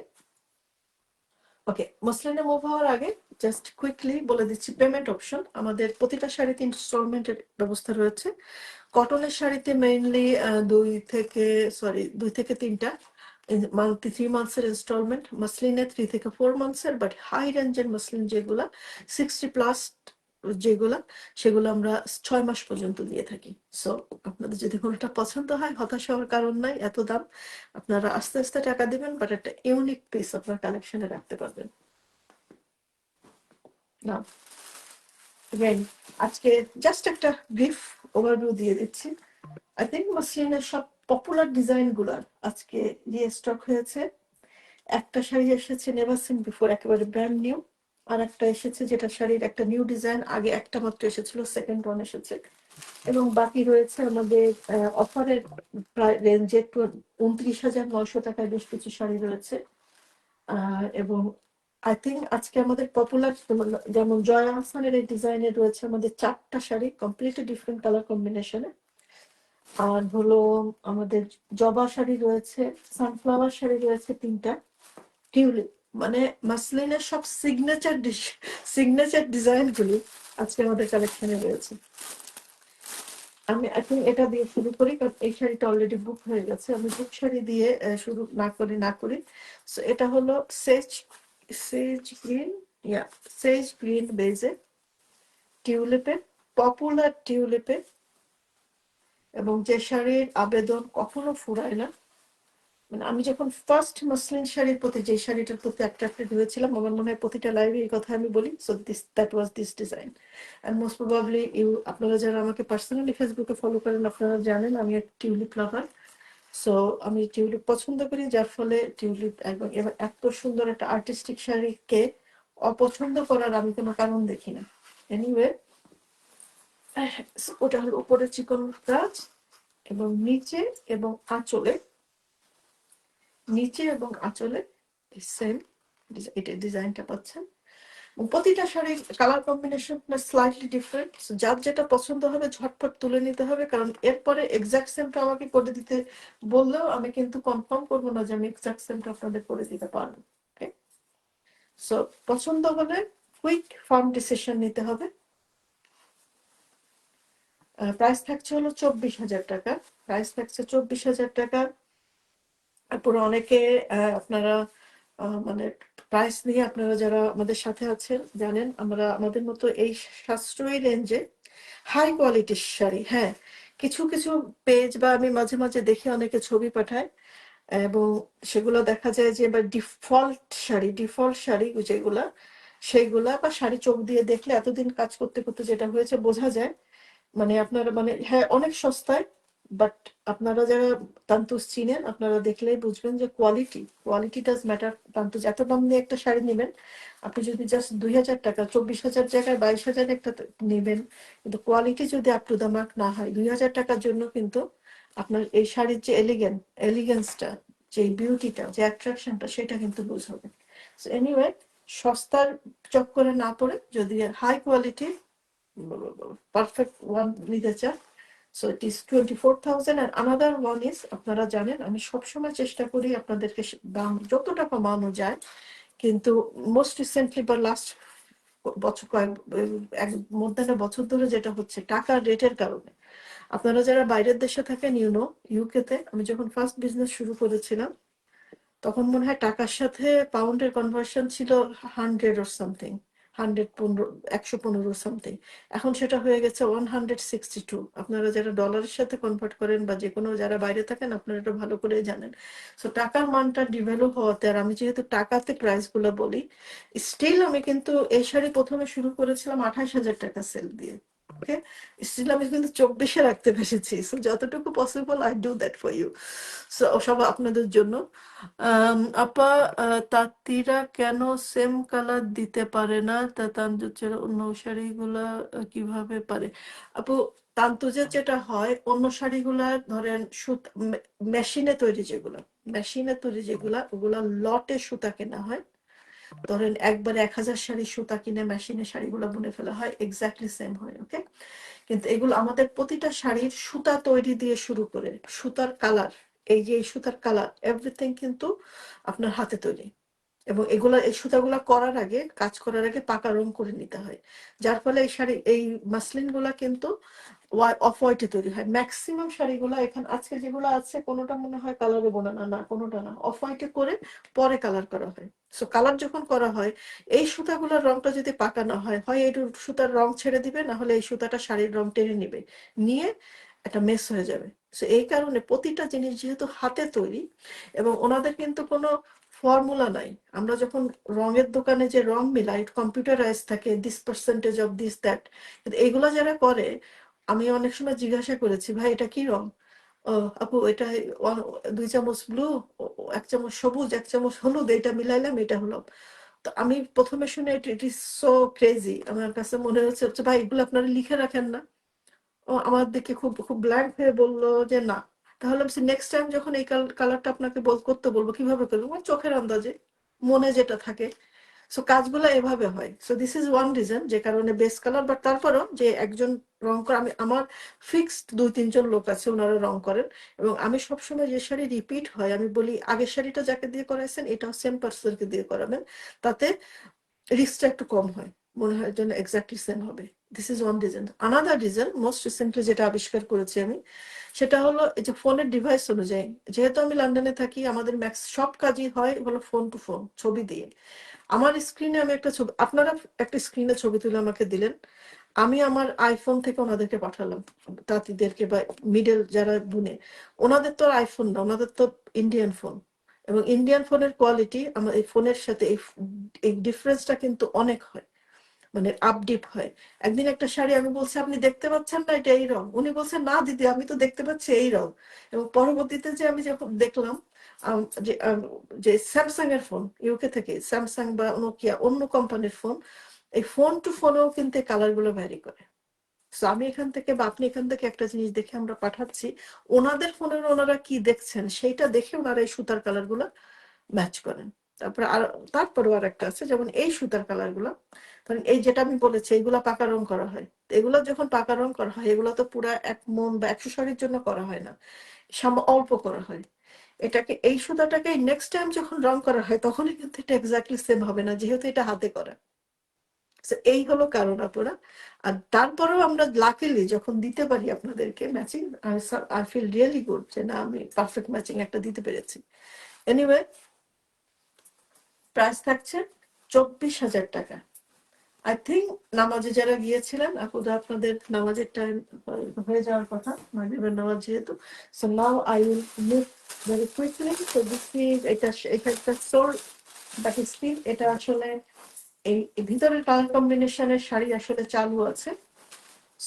Okay, মসলিনে মুভ হওয়ার আগে জাস্ট কুইকলি বলে দিচ্ছি পেমেন্ট অপশন। আমাদের প্রতিটা শাড়িতে ইনস্টলমেন্টের ব্যবস্থা রয়েছে। কটনের শাড়িতে মেইনলি 2 থেকে 3টা মান্থলি 3 মান্থসের ইনস্টলমেন্ট, মাসলিনে 3 থেকে 4 মান্থসের। বাট হাই রেঞ্জের মাসলিন যেগুলা 60+ যেগুলা, সেগুলো আমরা 6 মাস পর্যন্ত দিয়ে থাকি। সো আপনাদের যদি কোনোটা পছন্দ হয়, হতাশ হওয়ার কারণ নাই, এত দাম আপনারা আস্তে আস্তে টাকা দিবেন, বাট একটা ইউনিক পিস আপনার কালেকশনে রাখতে পারবেন। না, again, আজকে জাস্ট একটা ব্রিফ ওভারভিউ দিয়ে দিচ্ছি। আই থিঙ্ক মাসলিনের সব পপুলার ডিজাইন গুলার আজকে রিস্টক হয়েছে। একটা শাড়ি এসেছে নেভার সিন বিফোর, একেবারে ব্র্যান্ড নিউ। আর একটা এসেছে যেটা শাড়ির একটা নিউ ডিজাইন, আগে একটা মাত্র এসেছিল, সেকেন্ড ওয়ান এসেছে। এবং বাকি রয়েছে আমাদের অফারের প্রায় রেঞ্জে 29,900 টাকায় বেশ কিছু শাড়ি রয়েছে। এবং আই থিঙ্ক আজকে আমাদের পপুলার যেমন জয়া আহসানের এই ডিজাইনের রয়েছে আমাদের 4টা শাড়ি কমপ্লিটলি ডিফারেন্ট কালার কম্বিনেশনে। আর হলো আমাদের জবা শাড়ি রয়েছে, সানফ্লাওয়ার শাড়ি রয়েছে 3টা, টিউলিপ, মানে মাসলিনের সব সিগনেচার ডিজাইন গুলি আজকে আমাদের কালেকশনে রয়েছে। আমি এখন এটা দিয়ে শুরু করি কারণ এই শাড়িটা অলরেডি বুক হয়ে গেছে। আমি বুক শাড়ি দিয়ে শুরু না করি। সো এটা হলো সেজ গ্রিন, সেজ গ্রিন বেজে টিউলিপে, পপুলার টিউলিপে, এবং যে শাড়ির আবেদন কখনো ফুরায় না। মানে আমি যখন ফার্স্ট মসলিন শাড়ির প্রতি, যে শাড়িটার প্রতি অ্যাট্রাক্টেড হয়েছিলাম, আমার মনে হয় প্রতিটা লাইভে এই কথা আমি বলি। So that was this design. And most probably আপনারা যারা আমাকে পার্সোনালি ফেসবুকে ফলো করেন আপনারা জানেন আমি একটা টিউলিপ লাভার। সো আমি টিউলিপ পছন্দ করি, যার ফলে টিউলিপ এবং এবার এত সুন্দর একটা আর্টিস্টিক শাড়িকে অপছন্দ করার আমি কোনো কারণ দেখি না। এনিওয়ে, ওটা হলো উপরে চিকন কাজ এবং নিচে এবং আঁচলে সেম এটা ডিজাইনটা পাচ্ছেন। প্রতিটা শাড়ির কালার কম্বিনেশন স্লাইটলি ডিফারেন্ট। যার যেটা পছন্দ হবে ঝটপট তুলে নিতে হবে, কারণ এরপরে এক্সাক্ট সেমটা আমাকে করে দিতে বললেও আমি কিন্তু কনফার্ম করবো না যে আমি এক্সাক্ট সেমটা আপনাদের করে দিতে পারবো। সো পছন্দ হলে কুইক ফার্ম ডিসিশন নিতে হবে। প্রাইস থাকছে হলো 24,000 টাকা। প্রাইস থাকছে 24,000 টাকা। তারপরে অনেকে আপনারা মানে প্রাইস নিয়ে আপনারা যারা আমাদের সাথে আছেন জানেন আমরা আমাদের মতো এই সাশ্রয়ী রেঞ্জে হাই কোয়ালিটির শাড়ি, হ্যাঁ, কিছু কিছু পেজ বা আমি মাঝে মাঝে দেখি অনেকে ছবি পাঠায় এবং সেগুলো দেখা যায় যে বা ডিফল্ট শাড়ি যেগুলা, সেইগুলা বা শাড়ি চোখ দিয়ে দেখলে এতদিন কাজ করতে করতে যেটা হয়েছে বোঝা যায়, মানে আপনারা মানে হ্যাঁ অনেক সস্তায়, বাট আপনারা যারা তান্তুজ চিনেন আপনারা দেখলেই বুঝবেন যে কোয়ালিটি ডাজ ম্যাটার। তান্তুজ এত দাম দিয়ে একটা শাড়ি নেবেন, আপনি যদি জাস্ট 2,000 টাকা 24,000 জায়গায় 22,000 একটা নেবেন, কিন্তু কোয়ালিটি যদি আপ টু দ্য মার্ক না হয় 2,000 টাকার জন্য কিন্তু আপনার এই শাড়ির যে এলিগেন্সটা, যে বিউটিটা, যে অ্যাট্রাকশনটা, সেটা কিন্তু লুজ হবে। সো এনিওয়ে, সস্তার চক্করে না পড়ে যদি হাই কোয়ালিটি পারফেক্ট ওয়ান নিতে চান, সো ইট ইস 24,000। আর আনাদার ওয়ান ইজ, আপনারা জানেন আমি সবসময় চেষ্টা করি আপনাদেরকে দাম যতটা কমানো যায়, কিন্তু মোস্ট রিসেন্টলি বা লাস্ট বছর এক মধ্যাহ্ন বছর ধরে যেটা হচ্ছে টাকার রেটের কারণে, আপনারা যারা বাইরের দেশে থাকেন ইউকেতে, আমি যখন ফার্স্ট বিজনেস শুরু করেছিলাম তখন মনে হয় টাকার সাথে পাউন্ডের কনভার্সন ছিল 100 or সামথিং, 115 সামথিং। এখন সেটা হয়ে গেছে 162। আপনারা যারা ডলারের সাথে কনভার্ট করেন বা যে কোনো যারা বাইরে থাকেন আপনারা এটা ভালো করে জানেন। সো টাকার মানটা ডিভেলপ হওয়াতে, আর আমি যেহেতু টাকাতে প্রাইস গুলো বলি, স্টিল আমি কিন্তু এই শাড়ি প্রথমে শুরু করেছিলাম 28,000 টাকা সেল দিয়ে। ওকে, স্টিল আমি কিন্তু 24-এ রাখতে পেরেছি। সো যতটুকু possible I do that for you. So সব আপনাদের জন্য। আপা, তাঁতিরা কেন সেম কালার দিতে পারে না? তান্তুজের অন্য শাড়িগুলা কিভাবে পারে? আপু, তান্তুজের যেটা হয় অন্য শাড়িগুলা ধরেন সুতা মেশিনে তৈরি যেগুলা ওগুলা লটে সুতা কেনা হয়। ধরেন একবারে 1,000 শাড়ি সুতা কিনে মেশিনে শাড়িগুলো বুনে ফেলা হয়, এক্স্যাক্টলি সেম হয়। ওকে, কিন্তু এগুলো আমাদের প্রতিটা শাড়ির সুতা তৈরি দিয়ে শুরু করে সুতার কালার, এই সুতার কালার এভরিথিং কিন্তু আপনার হাতে তৈরি। এবং এই সুতাগুলা কাজ করার আগে পাকা রং করে নিতে হয়, যার ফলে এই মাসলিন গুলা কিন্তু অফ হোয়াইটে তৈরি হয়। ম্যাক্সিমাম শাড়িগুলো এখন আজকে যেগুলো আছে কোনোটা মনে হয় কালারে বোনা না, কোনোটা না, অফ হোয়াইটে করে পরে কালার করা হয়। সো কালার যখন করা হয় এই সুতাগুলোর রংটা যদি পাকা না হয়, হয় এই সুতার রং ছেড়ে দিবে, না হলে এই সুতাটা শাড়ির রং টেনে নিয়ে একটা মেস হয়ে যাবে। সো এই কারণে প্রতিটা জিনিস যেহেতু হাতে তৈরি এবং ওনাদের কিন্তু কোনো ফর্মুলা নাই। আমরা যখন রঙের দোকানে যে রং মিলাই কম্পিউটারাইজ থাকে, this percentage of this that, কিন্তু এগুলো যারা করে আমি অনেক সময় জিজ্ঞাসা করেছি, ভাই এটা কি রং? ও আপু, এটা 2 চামচ ব্লু, 1 চামচ সবুজ, 1 চামচ হলুদ, এটা মিলাইলাম এটা হলো। তো আমি প্রথমে শুনে ইট ইজ সো ক্রেজি, আমার কাছে মনে হচ্ছে ভাই এগুলো আপনারা লিখে রাখেন না? ও আমার দিকে খুব খুব ব্ল্যাঙ্ক হয়ে বললো যে না। তাহলে নেক্সট টাইম যখন এই কালারটা আপনাকে করতে বলবো, কিভাবে করবো? আমার চোখের আন্দাজে, মনে যেটা থাকে। সো কাজগুলো এভাবে হয়। So this is one reason যে কারণে বেস কালার। বাট তারপরও যে একজন রং করে, আমার ফিক্সড 2-3 জন লোক আছে, ওনারা রং করেন। এবং আমি সবসময় যে শাড়ি রিপিট হয়, আমি বলি আগের শাড়িটা যাকে দিয়ে করাইছেন এটাও সেম পার্সনকে দিয়ে করাবেন, তাতে রিস্কটা একটু কম হয়, মনে হয় যেন এক্স্যাক্টলি সেম হবে। This is one reason. Another reason, most recently যেটা আবিষ্কার করেছি আমি, সেটা হলো এই যে ফোনের ডিভাইস অনুযায়ী, যেহেতু আমি লন্ডনে থাকি, আমাদের ম্যাক্স সব কাজই হয় হলো ফোন টু ফোন, ছবি দিয়ে। আমার স্ক্রিনে আমি একটা ছবি, আপনারা একটা স্ক্রিনে ছবি তুলে আমাকে দিলেন, আমি আমার আইফোন থেকে ওনাদেরকে পাঠালাম, তাঁতিদেরকে বা মিডল যারা বুনে, ওনাদের তো আইফোন না, ওনাদের তো ইন্ডিয়ান ফোন। এবং ইন্ডিয়ান ফোনের কোয়ালিটি আমার এই ফোনের সাথে এই ডিফারেন্সটা কিন্তু অনেক হয়, মানে আপডিপ হয়। একদিন একটা শাড়ি আমি বলছি আপনি দেখতে পাচ্ছেন না এটা এই রং, উনি বলছেন না দিদি আমি তো দেখতে পাচ্ছি এই রং। এবং পরবর্তীতে যে আমি যখন দেখলাম যে স্যামসাং এর ফোন, ইউকে থেকে স্যামসাং বা নোকিয়া অন্য কোম্পানির ফোন, এই ফোন টু ফোনেও কিন্তু কালার গুলো ভ্যারি করে। তো আমি এখান থেকে বা আপনি এখান থেকে একটা জিনিস দেখে আমরা পাঠাচ্ছি, ওনাদের ফোনের ওনারা কি দেখছেন সেইটা দেখে ওনারা এই সুতার কালার গুলো ম্যাচ করেন। তারপরে তারপরে আর একটা আছে, যেমন এই সুতার কালার গুলো, কারণ এই যেটা আমি বলেছি এইগুলা পাকা রং করা হয়, এগুলো যখন পাকা রং করা হয় এগুলো তো পুরা 1 মণ বা 100 শাড়ির জন্য করা হয় না, অল্প করা হয়। এটাকে এই সুতাটাকে নেক্সট টাইম যখন রং করা হয় তখনই কিন্তু এটা এক্স্যাক্টলি সেম হবে না, যেহেতু এটা হাতে করা। এই হলো কারণ আপনারা। আর তারপরেও আমরা লাকিলি যখন দিতে পারি আপনাদেরকে matching, I feel really good যে না আমি পারফেক্ট ম্যাচিং একটা দিতে পেরেছি। এনিওয়ে, প্রাইস থাকছে 24,000 টাকা। আই থিঙ্ক নামাজে যারা গিয়েছিলেন, আপুদা আপনাদের নামাজের টাইম হয়ে যাওয়ার কথা, মাগরিবের নামাজ যেহেতু। So now I will move very quickly. So this is, এটা একটা সোল, বাট স্টিল এটা আসলে এই ভিতরের কালার কম্বিনেশনের শাড়ি আসলে চালু আছে।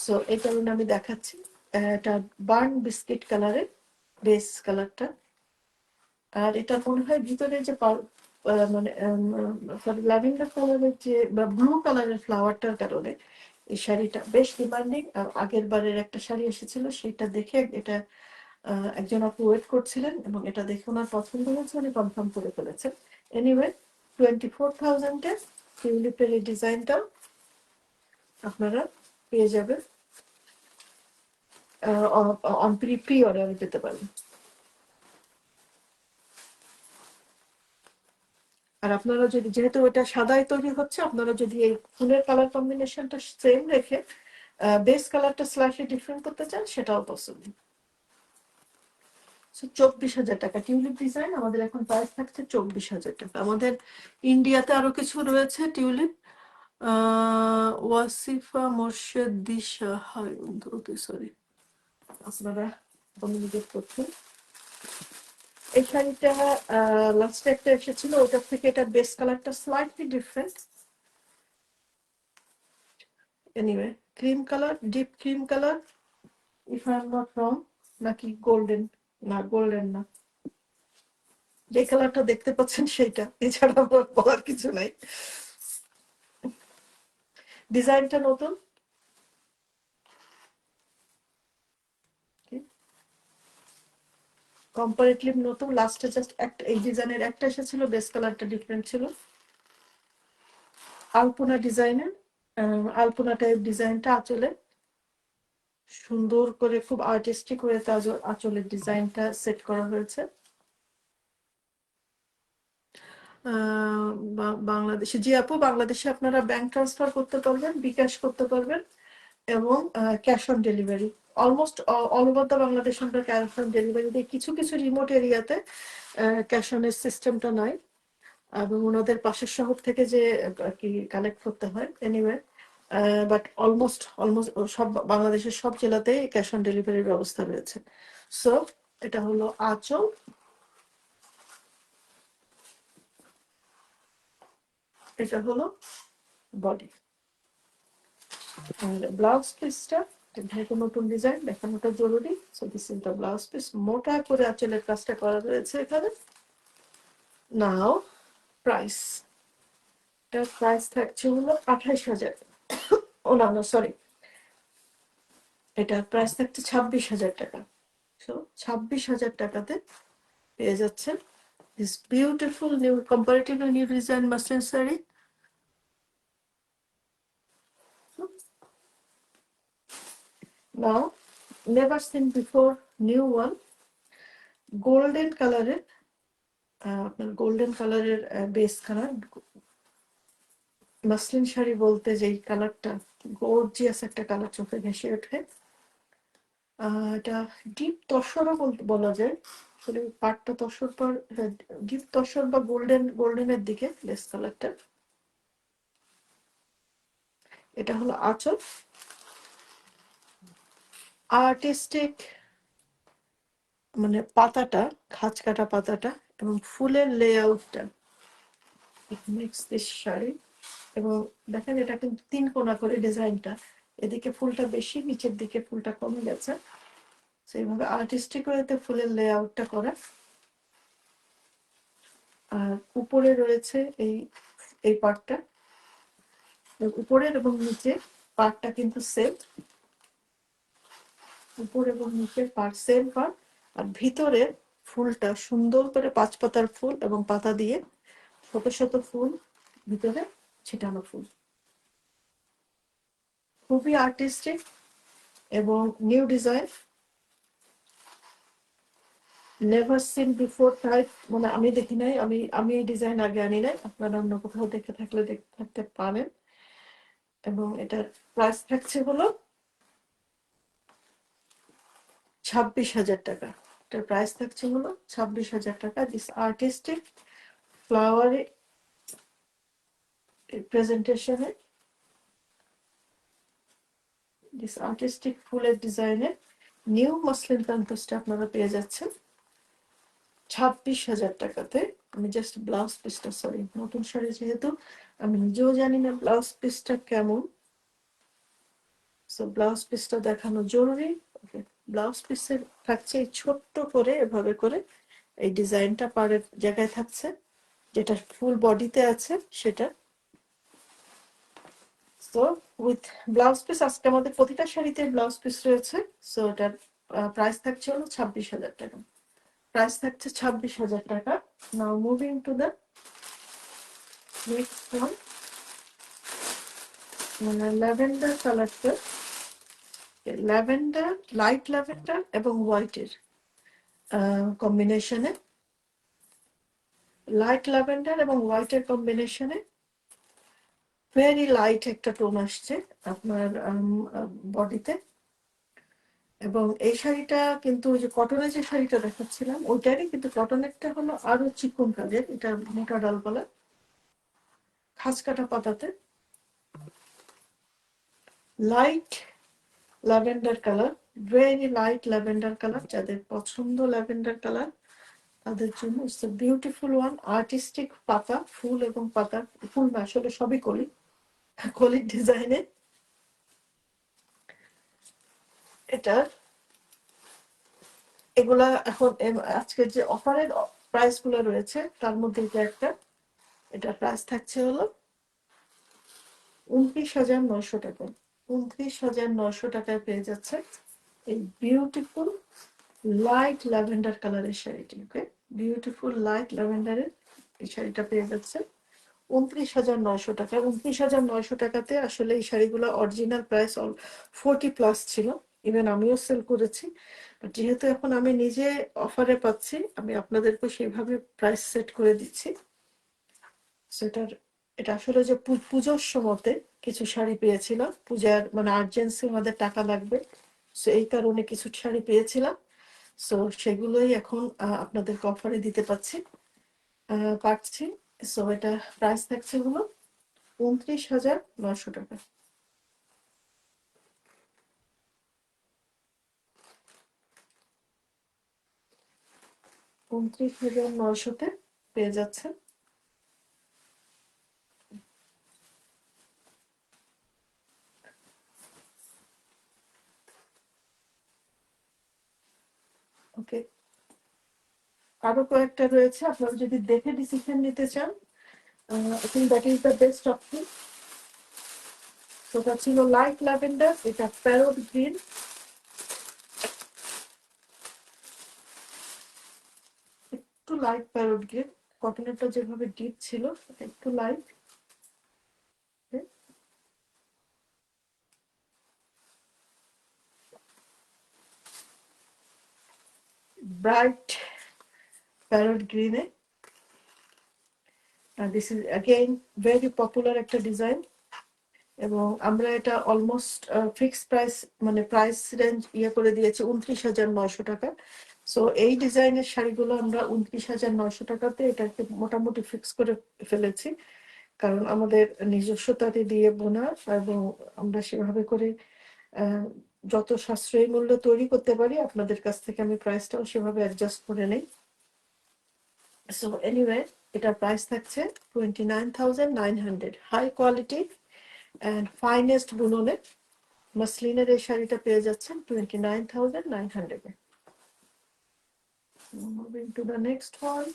সো এই কারণে আমি দেখাচ্ছি। এটা বার্ন বিস্কিট কালারের বেস কালারটা, আর এটা মনে হয় ভিতরে যে মানে সরি ল্যাভেন্ডার কালারের যে বা ব্লু কালারের ফ্লাওয়ারটার কারণে এই শাড়িটা বেশ ডিমান্ডিং। আগের বারের একটা শাড়ি এসেছিল, সেটা দেখে এটা একজন আপু ওয়েট করছিলেন এবং এটা দেখে ওনার পছন্দ হয়েছে, উনি কনফার্ম করে ফেলেছেন। এনিওয়ে, 24,000-এর টিউলিপের এই ডিজাইনটা আপনারা পেয়ে যাবেন, অন প্রি অর্ডারে পেতে পারেন। আর আপনারা যদি, যেহেতু এটা সাদাই তৈরি হচ্ছে, আপনারা যদি এই ফুলের কালার কম্বিনেশনটা সেম রেখে বেস কালারটা স্লাইটলি ডিফারেন্ট করতে চান, সেটাও পসিবল। 24,000 টাকা টিউলিপ ডিজাইন আমাদের এখন প্রাইস থাকছে 24,000 টাকা। আমাদের ইন্ডিয়াতে আরো কিছু রয়েছে টিউলিপ, ওয়াসিফা মোর্শেদ দিশা, হাই সরি আপনারা কমিউনিকেট করছেন। এই শাড়িটা লাস্টে একটা এসেছিল, ওটার থেকে এটার বেস কালারটা slightly different. Anyway, cream colour, deep cream colour if I am not wrong, নাকি গোল্ডেন, না গোল্ডেন না, যে কালারটা দেখতে পাচ্ছেন সেইটা, এছাড়া আমার বলার কিছু নাই। ডিজাইনটা নতুন, কম্পারেটিভ নতুন, লাস্টে জাস্ট একটা এই ডিজাইনের একটা এসেছিল, বেস কালারটা ডিফারেন্ট ছিল। আলপনা ডিজাইনের, আলপনা টাইপ ডিজাইনটা আঁচলে সুন্দর করে খুব আর্টিস্টিক হয়ে আঁচলের ডিজাইনটা সেট করা হয়েছে। বাংলাদেশে, জি আপু, বাংলাদেশে আপনারা ব্যাংক ট্রান্সফার করতে পারবেন, বিকাশ করতে পারবেন, এবং cash on delivery. Almost all over the Bangladesh আমরা ক্যাশ অন ডেলিভারি দিই। কিছু কিছু রিমোট এরিয়াতে ক্যাশ অনের সিস্টেমটা নাই, এবং ওনাদের পাশের শহর থেকে যে আর কি কালেক্ট করতে হয়। এনিওয়ে, বাট অলমোস্ট অলমোস্ট সব বাংলাদেশের সব জেলাতেই ক্যাশ অন ডেলিভারির ব্যবস্থা রয়েছে। সো এটা হলো আঁচল, এটা হলো বডি। আর ব্লাউজ পিসটা, যেহেতু নতুন ডিজাইন দেখানোটা জরুরি, so this is the blouse piece. মোটা করে আঁচলের কাজটা করা রয়েছে এখানে। নাও প্রাইস, এটার প্রাইস থাকছে হলো 28,000, ও না না সরি, এটার প্রাইস থাকছে 26,000 টাকা। সো 26,000 টাকাতে পেয়ে যাচ্ছেন this beautiful new comparatively new design muslin sari. Now never seen before new one golden কালারের, আপনার গোল্ডেন কালারের বেস কালার। মাসলিন শাড়ি বলতে যেই কালারটা গর্জিয়াস একটা কালার চোখে ভেসে ওঠে, এটা ডিপ তসরও বলা যায়। আসলে পাটটা তসর পর ডিপ তসর বা গোল্ডেনের দিকে লেস কালারটা। এটা হলো আঁচল, আর্টিস্টিক মানে পাতাটা, খাঁজ কাটা পাতাটা এবং ফুলের লেআউটটা ইট মেক্স দিস শাড়ি। এবং দেখেন এটা কিন্তু 3 কোণা করে ডিজাইনটা, এদিকে ফুলটা বেশি, নিচের দিকে ফুলটা কমে গেছে। সেইভাবে আর্টিস্টিক ওয়েতে ফুলের লেআউটটা করা। আর উপরে রয়েছে এই এই পার্টটা, উপরের এবং নিচে পার্টটা কিন্তু সেম, উপর এবং নিচের পার্ট সেম পার্ট। আর ভিতরে ফুলটা সুন্দর করে 5 পাতার ফুল এবং পাতা দিয়ে শত শত ফুল ভিতরে ছিটানো ফুল, খুবই আর্টিস্টিক এবং new design, never seen before type. মানে আমি দেখি নাই, আমি এই ডিজাইন আগে আনি নাই, আপনারা অন্য কোথাও দেখে থাকলে দেখতে থাকতে পারেন। এবং এটার প্রাইস থাকছে হলো 26,000 টাকা। এটার প্রাইস থাকছে হলো 26,000 টাকা। দিস আর্টিস্টিক ফ্লাওয়ারি প্রেজেন্টেশনে, দিস আর্টিস্টিক ফুলের ডিজাইনে নিউ মসলিন তান্তসটা আপনারা পেয়ে যাচ্ছেন 26,000 টাকাতে। আমি জাস্ট ব্লাউজ পিসটা, সরি নতুন শাড়ি যেহেতু আমি নিজেও জানি না ব্লাউজ পিসটা কেমন, সো ব্লাউজ পিসটা দেখানো জরুরি। ওকে, ব্লাউজ পিসের থাকছে ছোট্ট করে এভাবে করে এই ডিজাইনটা পাড়ের জায়গায় থাকছে, যেটা ফুল বডিতে আছে সেটা। সো উইথ ব্লাউজ পিস, আজকে আমাদের প্রতিটা শাড়িতে ব্লাউজ পিস রয়েছে। সো এটার প্রাইস থাকছে হলো 26,000 টাকা। প্রাইস থাকছে 26,000 টাকা। নাও moving to the next one, মানে ল্যাভেন্ডার কালারটা, ল্যাভেন্ডার, লাইট ল্যাভেন্ডার এবং হোয়াইটের কম্বিনেশনে, লাইট ল্যাভেন্ডার এবং হোয়াইটের কম্বিনেশনে ভেরি লাইট একটা টোন আসছে আপনার বডিতে। এবং এই শাড়িটা কিন্তু ওই যে কটনের যে শাড়িটা দেখাচ্ছিলাম ওইটারই, কিন্তু কটনেরটা হলো আরো চিকন কাজের, এটা মোটা ডালপালা খাঁজ কাটা পাতাতে light lavender colour, very light lavender colour. যাদের পছন্দ ল্যাভেন্ডার কালার তাদের জন্য it's a beautiful one. Artistic পাতা, ফুল এবং পাতা, ফুল না আসলে সবই কলি, কলির ডিজাইনে। এটার এগুলা এখন আজকের যে অফারের প্রাইস গুলো রয়েছে তার মধ্যে এটা একটা, এটা প্রাইস থাকছে হলো 29,900 টাকা। 29,900 টাকায় পেয়ে যাচ্ছে এই বিউটিফুল লাইট ল্যাভেন্ডার কালারের শাড়িটি। ওকে, বিউটিফুল লাইট ল্যাভেন্ডারের এই শাড়িটা পেয়ে যাচ্ছে 29,900 টাকা। 29,900 টাকাতে আসলে এই শাড়িগুলো অরিজিনাল প্রাইস 40+ ছিল, ইভেন আমিও সেল করেছি। যেহেতু এখন আমি নিজে অফারে পাচ্ছি, আমি আপনাদেরকে সেইভাবে প্রাইস সেট করে দিচ্ছি। সেটার এটা আসলে যে পুজোর সময়তে কিছু শাড়ি পেয়েছিলাম, পূজার মানে আর্জেন্সি আমাদের টাকা লাগবে, সো এই কারণে কিছু শাড়ি পেয়েছিলাম। সো সেগুলোই এখন আপনাদেরকে অফারে দিতে পারছি। সো এটা প্রাইস থাকছে হলো 29,900 টাকা। 29,900-তে পেয়ে যাচ্ছেন। ওকে, আরো কয়েকটা রয়েছে, আপনারা যদি দেখে ডিসিশন নিতে চান I think that is the best option. সেটা ছিল লাইট ল্যাভেন্ডার, এটা parrot green, light parrot green, কটনেরটা যেভাবে ডিপ ছিল একটু লাইট, ব্রাইট প্যারোট গ্রিনে। This is again very popular একটা ডিজাইন, এবং আমরা এটা অলমোস্ট ফিক্সড প্রাইস, মানে প্রাইস রেঞ্জ করে দিয়েছি 29,900 টাকা। সো এই ডিজাইনের শাড়িগুলো আমরা 29,900 টাকাতে এটাকে মোটামুটি ফিক্স করে ফেলেছি, কারণ আমাদের নিজস্বতাটি দিয়ে বোনা, এবং আমরা সেভাবে করে যত সাশ্রয়ী মূল্য তৈরি করতে পারি আপনাদের কাছ থেকে আমি প্রাইসটাও সেভাবে অ্যাডজাস্ট করে নেই। সো এনিওয়ে, এটার প্রাইস থাকছে 29,900। হাই কোয়ালিটি অ্যান্ড ফাইনেস্ট বুননে মাসলিনের এই শাড়িটা পেয়ে যাচ্ছেন 29,900 এ। Moving to the next one.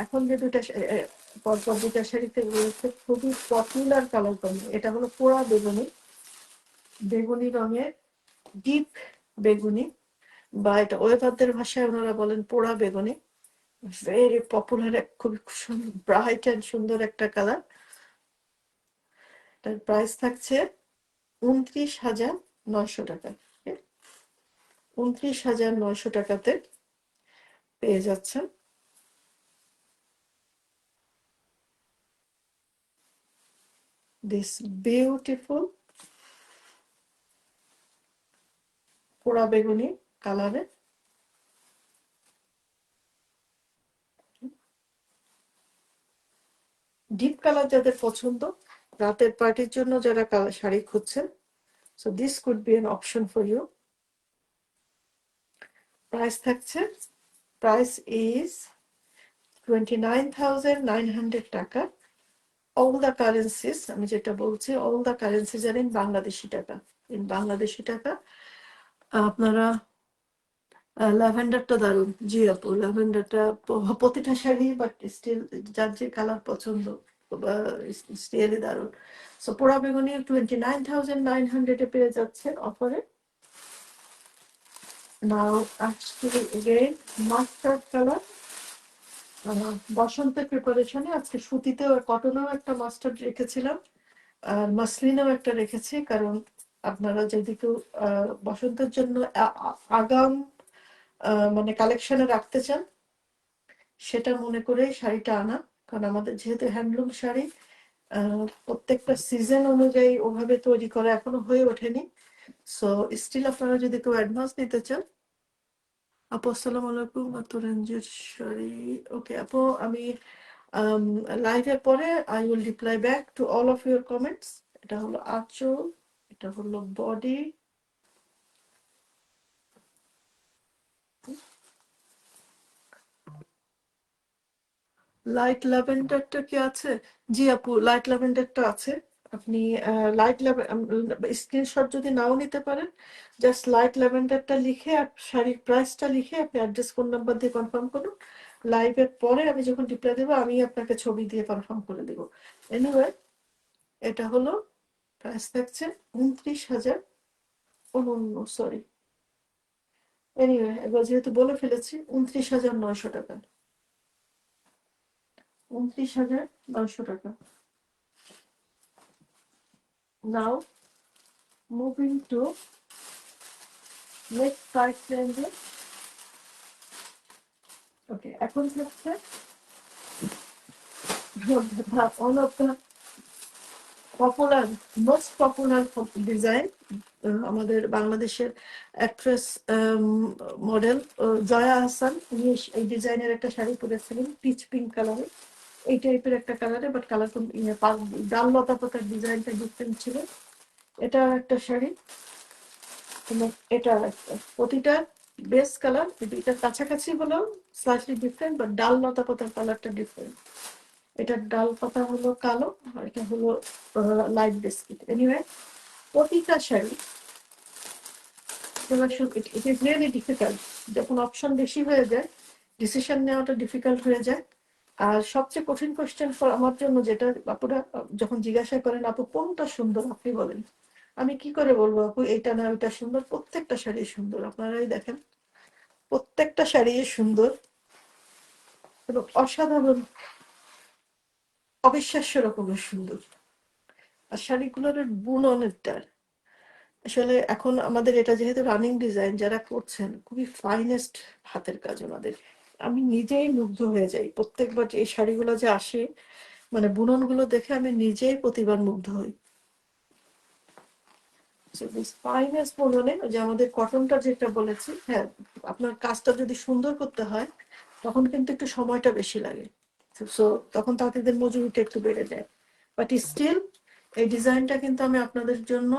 এখন যে দুটা পরপর দুটা শাড়িতে রয়েছে খুবই পপুলার কালার কম্বো, এটা হলো পোড়া বেগুনি, বেগুনি রঙের ডিপ বেগুনি, বা এটা ওয়েভারদের ভাষায় ওনারা বলেন পোড়া বেগুনি। ভেরি পপুলার, খুবই ব্রাইট অ্যান্ড সুন্দর একটা কালার। তার প্রাইস থাকছে 29,900 টাকা। 29,900 টাকাতে পেয়ে যাচ্ছেন দিস বিউটিফুল পোড়া বেগুনি কালারে। ডিপ কালার যাদের পছন্দ, রাতের পার্টির জন্য যারা শাড়ি খুঁজছেন, so this could be an option for you. Price থাকছে, price is 29,900 taka. All the currencies, আমি যেটা বলছি, all the currencies are in Bangladeshi taka. In Bangladeshi টাকা আপনারা ল্যাভেন্ডারটা দারুন, জি আপু, ল্যাভেন্ডারটা প্রতিটা শাড়ি, বাট স্টিল যার যে কালার পছন্দ স্টিলই দারুন। সো পোড়া বেগুনি 29,900 এ পেয়ে যাচ্ছেন অফারে। নাও আসছে এগেইন মাস্টার্ড কালার, বসন্তের প্রিপারেশনে আজকে সুতিতেও আর কটনেও একটা মাস্টার্ড রেখেছিলাম, আর মাসলিনেও একটা রেখেছি, কারণ আপনারা যদি কেউ বসন্তের জন্য আগাম মানে কালেকশনে রাখতে চান, সেটা মনে করে শাড়িটা আনা। কারণ আমাদের যেহেতু হ্যান্ডলুম শাড়ি, প্রত্যেকটা সিজন অনুযায়ী ওভাবে তৈরি করা এখনো হয়ে ওঠেনি। সো স্টিল আপনারা যদি কেউ অ্যাডভান্স নিতে চান। আপু আসসালামু আলাইকুম, এত রেঞ্জের শাড়ি। ওকে আপু, আমি লাইভের পরে I will reply back to all of your comments. এটা হলো আঁচল, এটা হলো বডি, লাইট ল্যাভেন্ডারটা কি আছে? জি আপু, লাইট ল্যাভেন্ডারটা আছে। আপনি লাইট স্ক্রিনশট যদি নাও নিতে পারেন, জাস্ট লাইট ল্যাভেন্ডারটা লিখে আর শাড়ির প্রাইসটা লিখে আপনি অ্যাড্রেস ফোন নাম্বার দিয়ে কনফার্ম করুন। লাইভের পরে আমি যখন রিপ্লাই দেবো আমি আপনাকে ছবি দিয়ে কনফার্ম করে দেবো। এনিওয়ে, এটা হলো প্রাইস থাকছে 29,000। সরি, এনিওয়ে এবার যেহেতু বলে ফেলেছি, 29,900 টাকা। 29,900 টাকা। নাও মুভিং টু নেক্সট প্রাইস রেঞ্জে। ওকে, এখন থাকছে one of the popular, most popular design. আমাদের বাংলাদেশের অ্যাক্ট্রেস মডেল জয়া আহসান, উনি এই ডিজাইনের একটা শাড়ি পরেছিলেন পিচ পিঙ্ক কালারে, এই টাইপের একটা কালারে, বাট কালার ডাল লতা পাতার ডিজাইনটা ডিফারেন্ট ছিল। এটা একটা শাড়ি, এবং এটা একটা, প্রতিটা বেস কালার এটা কাছাকাছি হলেও স্লাইটলি ডিফারেন্ট, বাট ডাল লতা পাতার কালারটা ডিফারেন্ট। এটার ডাল পাতা হলো কালো, আর এটা হলো লাইট বিস্কিট। এনিওয়ে, প্রতিটা sari it is really difficult, যখন অপশন বেশি হয়ে যায় ডিসিশন নেওয়াটা ডিফিকাল্ট হয়ে যায়। আর সবচেয়ে কঠিন কোশ্চেন আমার জন্য যেটা, আপুরা যখন জিজ্ঞাসা করেন আপু কোনটা সুন্দর আপনি বলেন, আমি কি করে বলবো আপু এইটা না ওইটা সুন্দর, প্রত্যেকটা শাড়ি সুন্দর, আপনারাই দেখেন প্রত্যেকটা শাড়ি সুন্দর এবং অসাধারণ, অবিশ্বাস্য রকমের সুন্দর। আর শাড়িগুলোর বুননেরটা আসলে এখন আমাদের এটা যেহেতু রানিং ডিজাইন, যারা করছেন খুবই ফাইনেস্ট হাতের কাজ ওনাদের। আমি নিজেই মুগ্ধ হয়ে যাই প্রত্যেকবার যে এই শাড়িগুলো যে আসে, মানে বুননগুলো দেখে আমি নিজেই প্রতিবার মুগ্ধ হই। ফাইনেস্ট বুননে যে আমাদের কটনটা যেটা বলেছি, হ্যাঁ আপনার কাজটা যদি সুন্দর করতে হয় তখন কিন্তু একটু সময়টা বেশি লাগে, সো তখন তাঁতিদের মজুরিটা একটু বেড়ে যায়। বাট স্টিল এই ডিজাইনটা কিন্তু আমি আপনাদের জন্য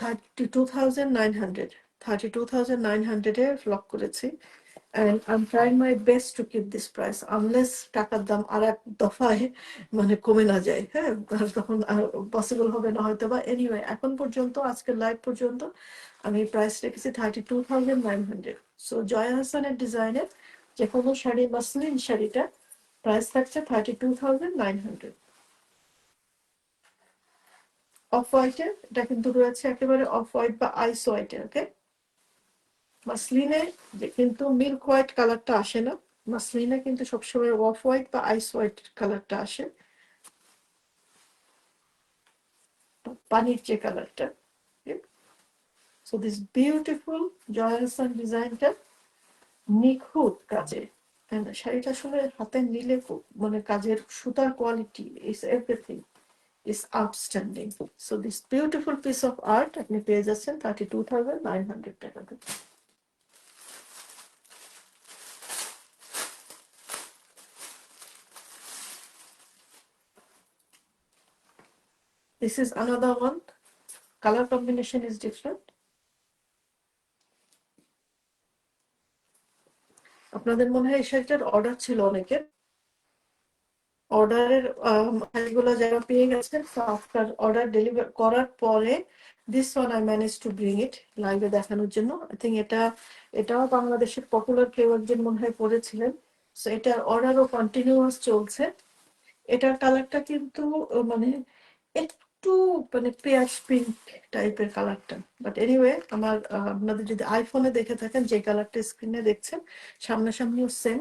32,900 32,900 এ ফ্লক করেছি। And I'm trying my best to keep this price unless টাকার দাম আর এক দফায় মানে কমে না যায়, হ্যাঁ তখন পসিবল হবে না হয়তো বা। এনিওয়ে এখন পর্যন্ত আজকের লাইভ পর্যন্ত আমি প্রাইস রেখেছি 32,900। সো জয়া হাসানের ডিজাইনের যে কোনো শাড়ি, মাসলিন শাড়িটা প্রাইস থাকছে 32,900। অফ হোয়াইটে এটা কিন্তু রয়েছে একেবারে অফ হোয়াইট বা আইস হোয়াইটে, ওকে। মাসলিনে যে কিন্তু মিল্ক হোয়াইট কালারটা আসে না, মাসলিনে কিন্তু সবসময় অফ হোয়াইট বা আইস হোয়াইট কালারটা আসে, পানির যে কালারটা। সো দিস বিউটিফুল জয়াসান ডিজাইনটা নিখুঁত কাজে, শাড়িটা আসলে হাতে নিলে মানে কাজের সুতার quality is everything is outstanding. So this beautiful piece of art আপনি পেয়ে যাচ্ছেন 32,900 টাকাতে। This is another one. Color combination is different. আপনাদের মনে হয় এই শাড়িটার অর্ডার ছিল অনেকের, অর্ডারের শাড়িগুলো যারা পেয়ে গেছেন আফটার অর্ডার ডেলিভার করার পরে this one I manage to bring it লাইভে দেখানোর জন্য। আই থিঙ্ক এটাও বাংলাদেশের পপুলার কেউ একজন মনে হয় করেছিলেন। সো এটার অর্ডারও কন্টিনিউয়াস চলছে। এটার কালারটা কিন্তু মানে একটু মানে পেঁয়াজ পিঙ্ক টাইপের কালারটা, বাট এনিওয়ে আমার আপনাদের যদি আইফোনে দেখে থাকেন যে কালারটা স্ক্রিনে দেখছেন সামনাসামনিও সেম।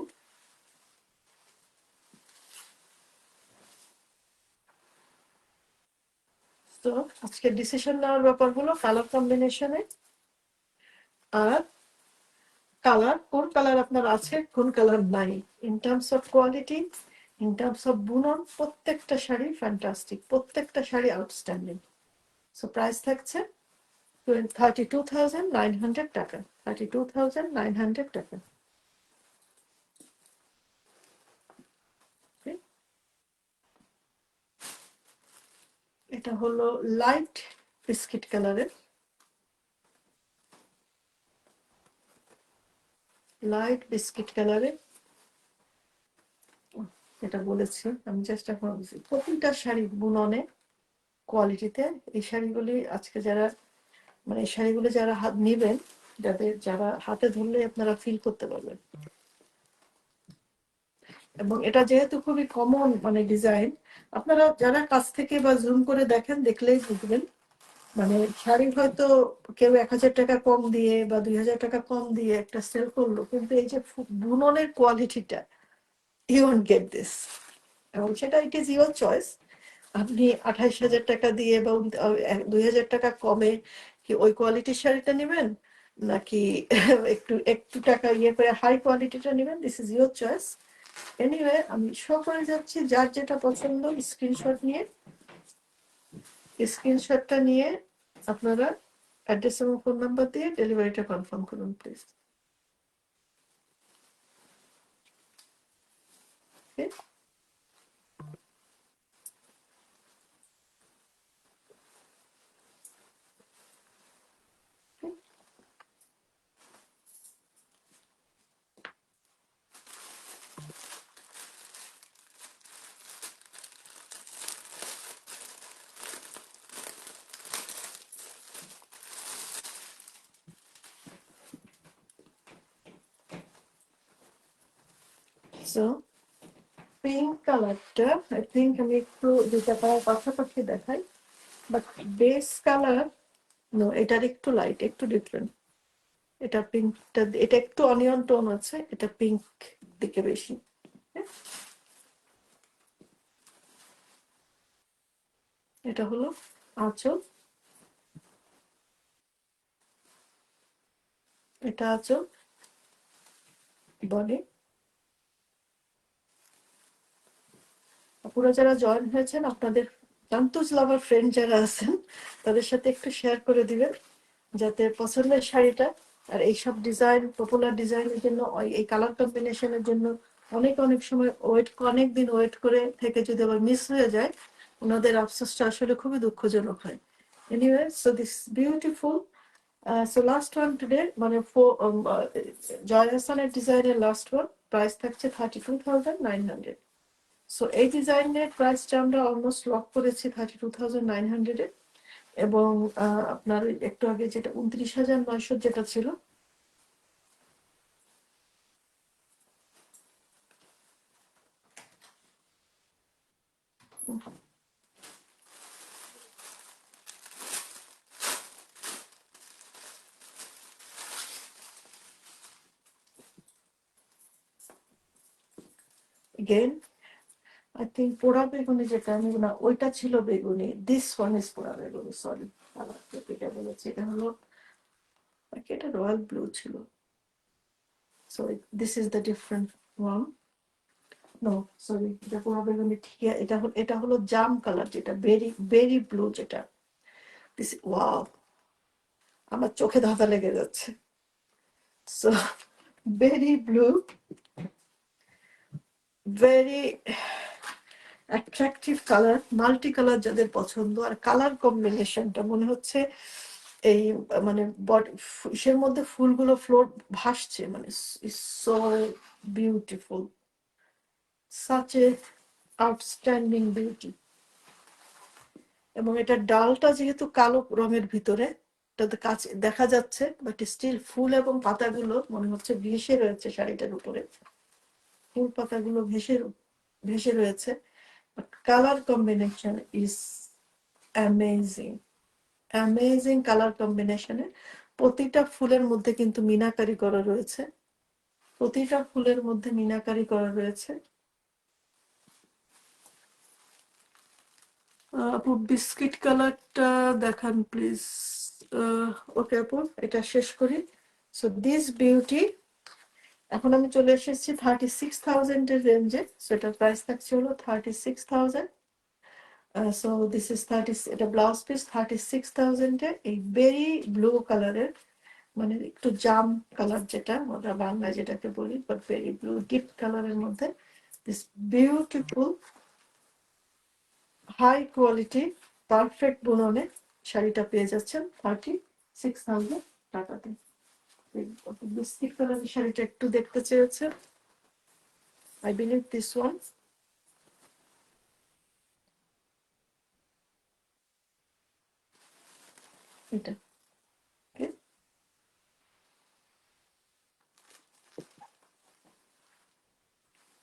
তো আজকে ডিসিশন নেওয়ার ব্যাপার হলো কালার কম্বিনেশনে, আর কালার কোন কালার আপনার আছে কোন কালার নাই, in terms of quality, in terms of বুনন প্রত্যেকটা শাড়ি ফ্যান্টাস্টিক, প্রত্যেকটা শাড়ি আউটস্ট্যান্ডিং। সো প্রাইস থাকছে 32,900 টাকা, 32,900 টাকা। এটা হলো লাইট বিস্কিট কালারের, লাইট বিস্কিট কালারের যেটা বলেছি আমি, চেষ্টা করছি প্রতিটা শাড়ি বুননে কোয়ালিটিতে। এই শাড়িগুলি আজকে যারা মানে এই শাড়িগুলো যারা হাত নেবেন, যারা হাতে ধরলে আপনারা ফিল করতে পারবেন। এবং এটা যেহেতু খুবই কমন মানে ডিজাইন, আপনারা যারা কাছ থেকে বা জুম করে দেখেন দেখলেই বুঝবেন। মানে শাড়ি হয়তো কেউ 1,000 টাকা কম দিয়ে বা 2,000 টাকা কম দিয়ে একটা সেল করলো, কিন্তু এই যে বুননের কোয়ালিটিটা ইউ ওয়ন্ট গেট দিস। এবং সেটা ইট ইজ ইউর চয়েস, আপনি 28,000 টাকা দিয়ে বা 2,000 টাকা কমে কি ওই কোয়ালিটির শাড়িটা নেবেন, নাকি একটু একটু টাকা ইয়ে করে হাই কোয়ালিটিটা নেবেন, this is your choice. Anyway আমি শো করে যাচ্ছি, যার যেটা পছন্দ স্ক্রিনশটটা নিয়ে আপনারা অ্যাড্রেস এবং ফোন নাম্বার দিয়ে ডেলিভারিটা কনফার্ম করুন প্লিজ। সো পিঙ্ক কালারটা আই থিঙ্ক আমি একটু দুটা কালার পাশাপাশি দেখাই। বাট বেস কালার নো, এটার একটু লাইট, একটু ডিফারেন্ট। এটা পিঙ্কটা, এটা একটু অনিয়ন টোন আছে, এটা পিঙ্ক দিকে বেশি। এটা হলো আঁচল, এটা আঁচল, বডি। পুরো যারা জয়েন হয়েছেন, আপনাদের জান্তুজ লাভার ফ্রেন্ড যারা আছেন তাদের সাথে একটু শেয়ার করে দিবেন, যাতে পছন্দের শাড়িটা আর এইসব ডিজাইন, পপুলার ডিজাইনের জন্য, এই কালার কম্বিনেশনের জন্য অনেক অনেক সময় অনেক দিন ওয়েট করে থেকে যদি আবার মিস হয়ে যায়, ওনাদের আফসোসটা আসলে খুবই দুঃখজনক হয়। Anyway, so this beautiful, so last one today, মানে জয় হাসানের ডিজাইনের লাস্ট ওয়ান, প্রাইস থাকছে 32,900। সো এই ডিজাইনের প্রাইসটা আমরা অলমোস্ট লক করেছি 32,900 এ। এবং আপনার একটু আগে যেটা 29,900 যেটা ছিল, again I think পোড়া বেগুনি, যেটা আমি না, ওইটা ছিল বেগুনি, দিস ওয়ান ইজ পোড়া বেগুনি, সরি এটা বলেছি, এটা হলো এটা রয়্যাল ব্লু ছিল। So this is the different one. No sorry, এটা পোড়া বেগুনি ঠিক, এটা হলো জাম কালার, যেটা বেরি বেরি ব্লু, যেটা দিস, ওয়াও, আমার চোখে ধাঁধা লেগে যাচ্ছে। So berry blue, very attractive colour, multi colour যাদের পছন্দ, আর কালার কম্বিনেশনটা মনে হচ্ছে এই মানে ইসের মধ্যে ফুলগুলো ফ্লোর ভাসছে, মানে so beautiful, such a outstanding beauty. এবং এটা ডালটা যেহেতু কালো রঙের ভিতরে, এটাতে কাছে দেখা যাচ্ছে, বাট স্টিল ফুল এবং পাতাগুলো মনে হচ্ছে ভেসে রয়েছে শাড়িটার উপরে, ফুল পাতাগুলো ভেসে ভেসে রয়েছে। But colour combination is amazing, amazing colour কম্বিনেশনে। প্রতিটা ফুলের মধ্যে কিন্তু মিনাকারি করা রয়েছে, প্রতিটা ফুলের মধ্যে মিনাকারি করা রয়েছে। আপু বিস্কিট কালারটা দেখান প্লিজ। ওকে আপু, এটা শেষ করি। সো দিস বিউটি, এখন আমি চলে এসেছি 36,000 এর রেঞ্জে। সো এটার প্রাইস থাকছে হলো 36,000। সো দিস ইজ 30, এটা ব্লাউজ পিস 36,000 এ, এই বেরি ব্লু কালারের, মানে একটু জাম কালার, যেটা আমরা বাংলায় যেটাকে বলি, বাট ভেরি ব্লু ডিপ কালারের মধ্যে this beautiful high quality perfect বুননে শাড়িটা পেয়ে যাচ্ছেন 36,000 টাকাতে। বিস্কিট কালারের শাড়িটা একটু দেখতে চেয়েছে, আই বিলিভ দিস ওয়ান। এটা ওকে,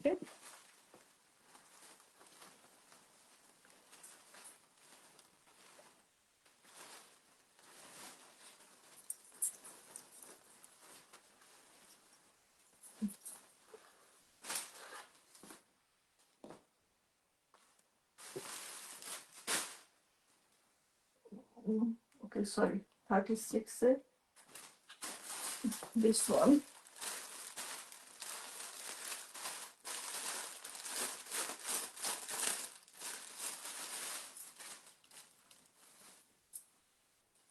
ওকে। ওকে সরি, 36 এ দিস ওয়ান।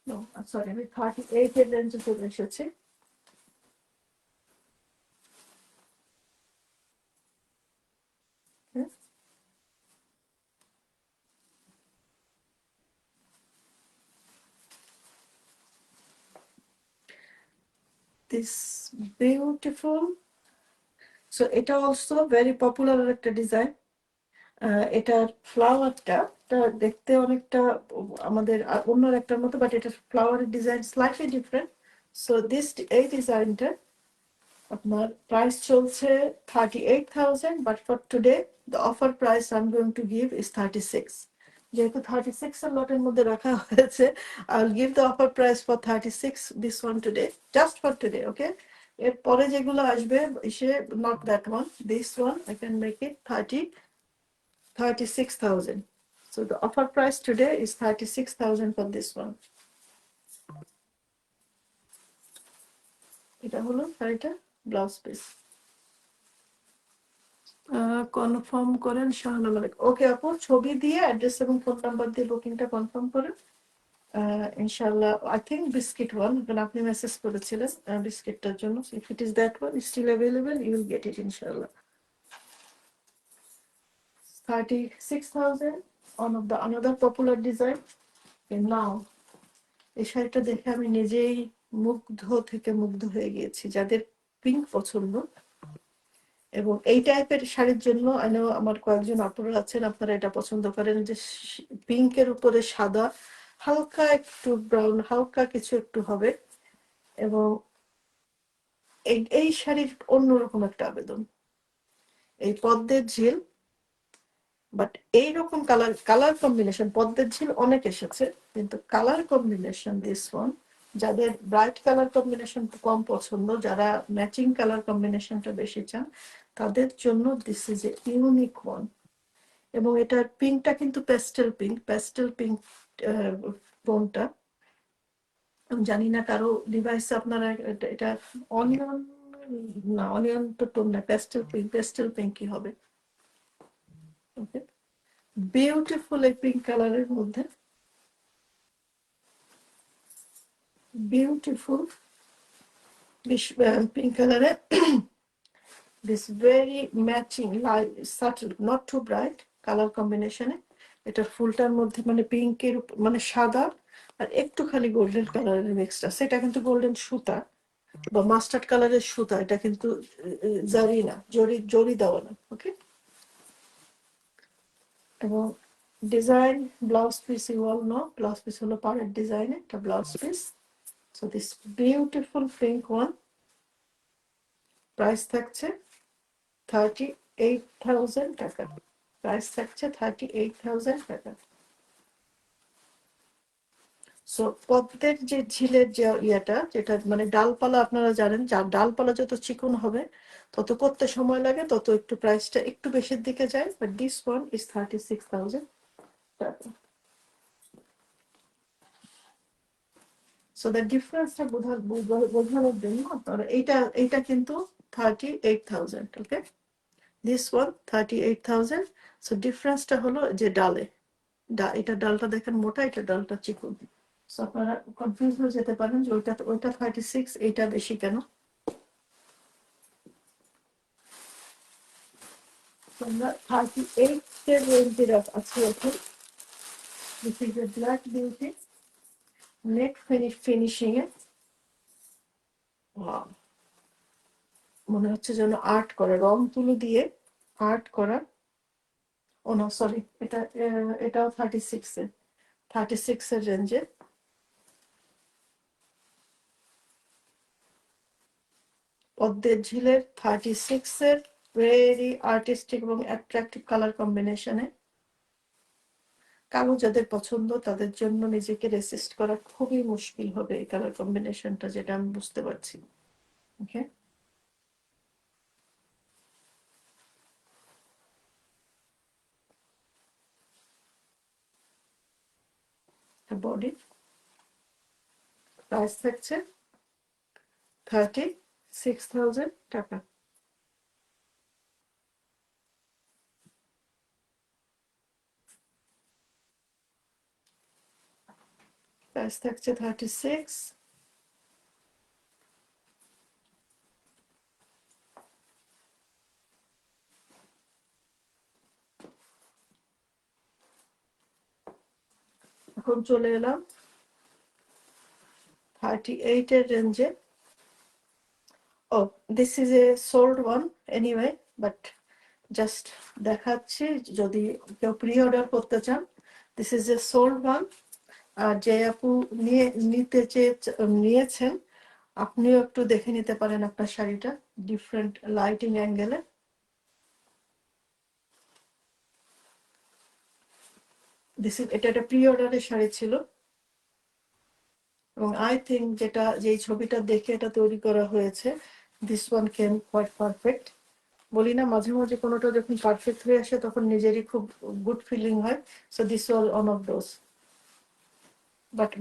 নো সরি, আমি 38 এর রেঞ্জে চলে এসেছি। দিস বিউটিফুল, সো এটা অলসো ভেরি পপুলার একটা ডিজাইন। এটার ফ্লাওয়ারটা দেখতে অনেকটা আমাদের অন্য একটার মতো, বাট এটা ফ্লাওয়ারের ডিজাইন স্লাইটলি ডিফারেন্ট। সো এই ডিজাইনটা আপনার প্রাইস চলছে 38,000, but for today the offer price I am going to give is 36। যেহেতু 36 এর লটের মধ্যে রাখা হয়েছে, I'll give the offer price for 36 this one today, just for today, okay? এর পরে যেগুলো আসবে সে not that one, this one I can make it 36,000. So the offer price today is 36,000 for this one. এটা হলো শাড়িটা blouse piece. Confirm করেন শাহানা মালিক। ওকে আপু, ছবি দিয়ে অ্যাড্রেস এবং ফোন নাম্বার দিয়ে বুকিংটা কনফার্ম করেন। ইনশাআল্লাহ আই থিঙ্ক বিস্কিট ওয়ান, কারণ আপনি মেসেজ করেছিলেন বিস্কিটটার জন্য। If it is that one still available, you will get it ইনশাআল্লাহ। 36,000 on of the another popular design. And now এই শাড়িটা দেখে আমি নিজেই মুগ্ধ থেকে মুগ্ধ হয়ে গিয়েছি। যাদের পিঙ্ক পছন্দ এবং এই টাইপের শাড়ির জন্য আমার কয়েকজন আপুরা আছেন, আপনারা এটা পছন্দ করেন যে পিঙ্কের উপরে সাদা, হালকা একটু ব্রাউন, হালকা কিছু একটু হবে, এবং এই শাড়ির অন্যরকম একটা আবেদন। এই পদ্মের ঝিল, বাট এইরকম কালার কম্বিনেশন, পদ্মের ঝিল অনেক এসেছে, কিন্তু কালার কম্বিনেশন দিস ওয়ান, যাদের ব্রাইট কালার কম্বিনেশন কম পছন্দ, যারা ম্যাচিং কালার কম্বিনেশনটা বেশি চান, তাদের জন্য this is a unique one. এবং এটার পিঙ্কটা কিন্তু প্যাস্টেল পিঙ্ক টোনটা। আমি জানি না কারো ডিভাইসে আপনারা এটা অনিয়ন, না অনিয়ন তো টোন না, প্যাস্টেল পিঙ্কই হবে। ওকে, বিউটিফুল এই পিঙ্ক কালারের মধ্যে, বিউটিফুল পিঙ্ক কালারে this very matching light subtle not too bright color combination এ এটা ফুলটার মধ্যে মানে পিঙ্কের মানে সাদা আর একটুখানি গোল্ডেন কালারের মিক্সটা, সেটা কিন্তু গোল্ডেন সুতা বা মাস্টার্ড কালারের সুতা, এটা কিন্তু জারি না, জরি দেওয়া না। ওকে, এবং design blouse piece, you all know blouse piece হলো পাড়ের ডিজাইনে একটা blouse piece. So this beautiful pink one, price থাকছে 38,000 টাকা। প্রাইস থাকছে 38,000 টাকা। সো পদ্মের যে ঝিলের যে ইয়েটা, যেটা মানে ডালপালা, আপনারা জানেন যার ডালপালা যত চিকন হবে তত করতে সময় লাগে, তত একটু প্রাইসটা একটু বেশির দিকে যায়, বাট দিস ওয়ান ইজ 36,000 টাকা। সো দ্য ডিফারেন্সটা বোঝানোর জন্য আপনারা এইটা কিন্তু 38,000, ওকে, দিস ওয়ান 38,000। সো ডিফারেন্সটা হলো যে ডালে, এটা ডালটা দেখেন মোটা, এটা ডালটা চিকন। সো আপনারা কনফিউজ হয়ে যেতে পারেন যে ওইটা 36, এইটা বেশি কেন। আমরা 38 এর রেঞ্জের আছে এখন। This is a black beauty, net finishing এ মনে হচ্ছে যেন আর্ট করা, রং তুলো দিয়ে আর্ট করা। ও না সরি, এটাও 36 এর রেঞ্জে। পদ্মের ঝিলের 36 এর ভেরি আর্টিস্টিক এবং অ্যাট্রাক্টিভ কালার কম্বিনেশনে। কালো যাদের পছন্দ তাদের জন্য নিজেকে রেসিস্ট করা খুবই মুশকিল হবে এই কালার কম্বিনেশনটা, যেটা আমি বুঝতে পারছি। ওকে, বডি প্রাইস থাকছে 36,000 টাকা। প্রাইস থাকছে 36। এখন চলে এলাম 38 এর রেঞ্জে। Oh this is a sold one anyway, but just দেখাচ্ছি যদি কেউ প্রি অর্ডার করতে চান। This is a sold one. আর যে আপু নিয়েছেন, আপনিও একটু দেখে নিতে পারেন আপনার শাড়িটা ডিফারেন্ট লাইটিং অ্যাঙ্গেলে। এটা একটা প্রি অর্ডারের শাড়ি ছিল, এবং আই থিঙ্ক যেই ছবিটা দেখে এটা তৈরি করা হয়েছে, this one came quite perfect. বলি না মাঝে মাঝে কোনোটা যখন পারফেক্ট হয়ে আসে তখন নিজেরই খুব গুড ফিলিং হয়। So this was one of those.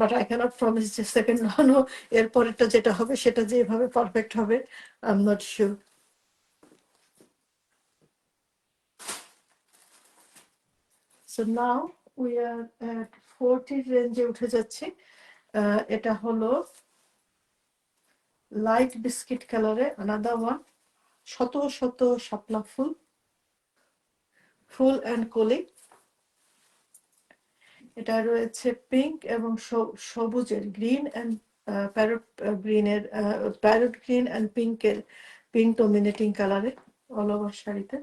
But I cannot promise যে সেকেন্ড ওয়ানও এর পরেরটা যেটা হবে সেটা যেভাবে পারফেক্ট হবে, I am not sure. So now we are at 40 রেঞ্জে উঠে যাচ্ছি। এটা হলো লাইট বিস্কিট কালারে, আনাদার ওয়ান, শত শত শাপলা ফুল, ফুল অ্যান্ড কলি। এটা রয়েছে পিঙ্ক এবং সবুজের, গ্রিন অ্যান্ড প্যারট গ্রিনের, প্যারট গ্রিন অ্যান্ড পিঙ্কের, পিঙ্ক ডমিনেটিং কালারে অল ওভার শাড়িতে।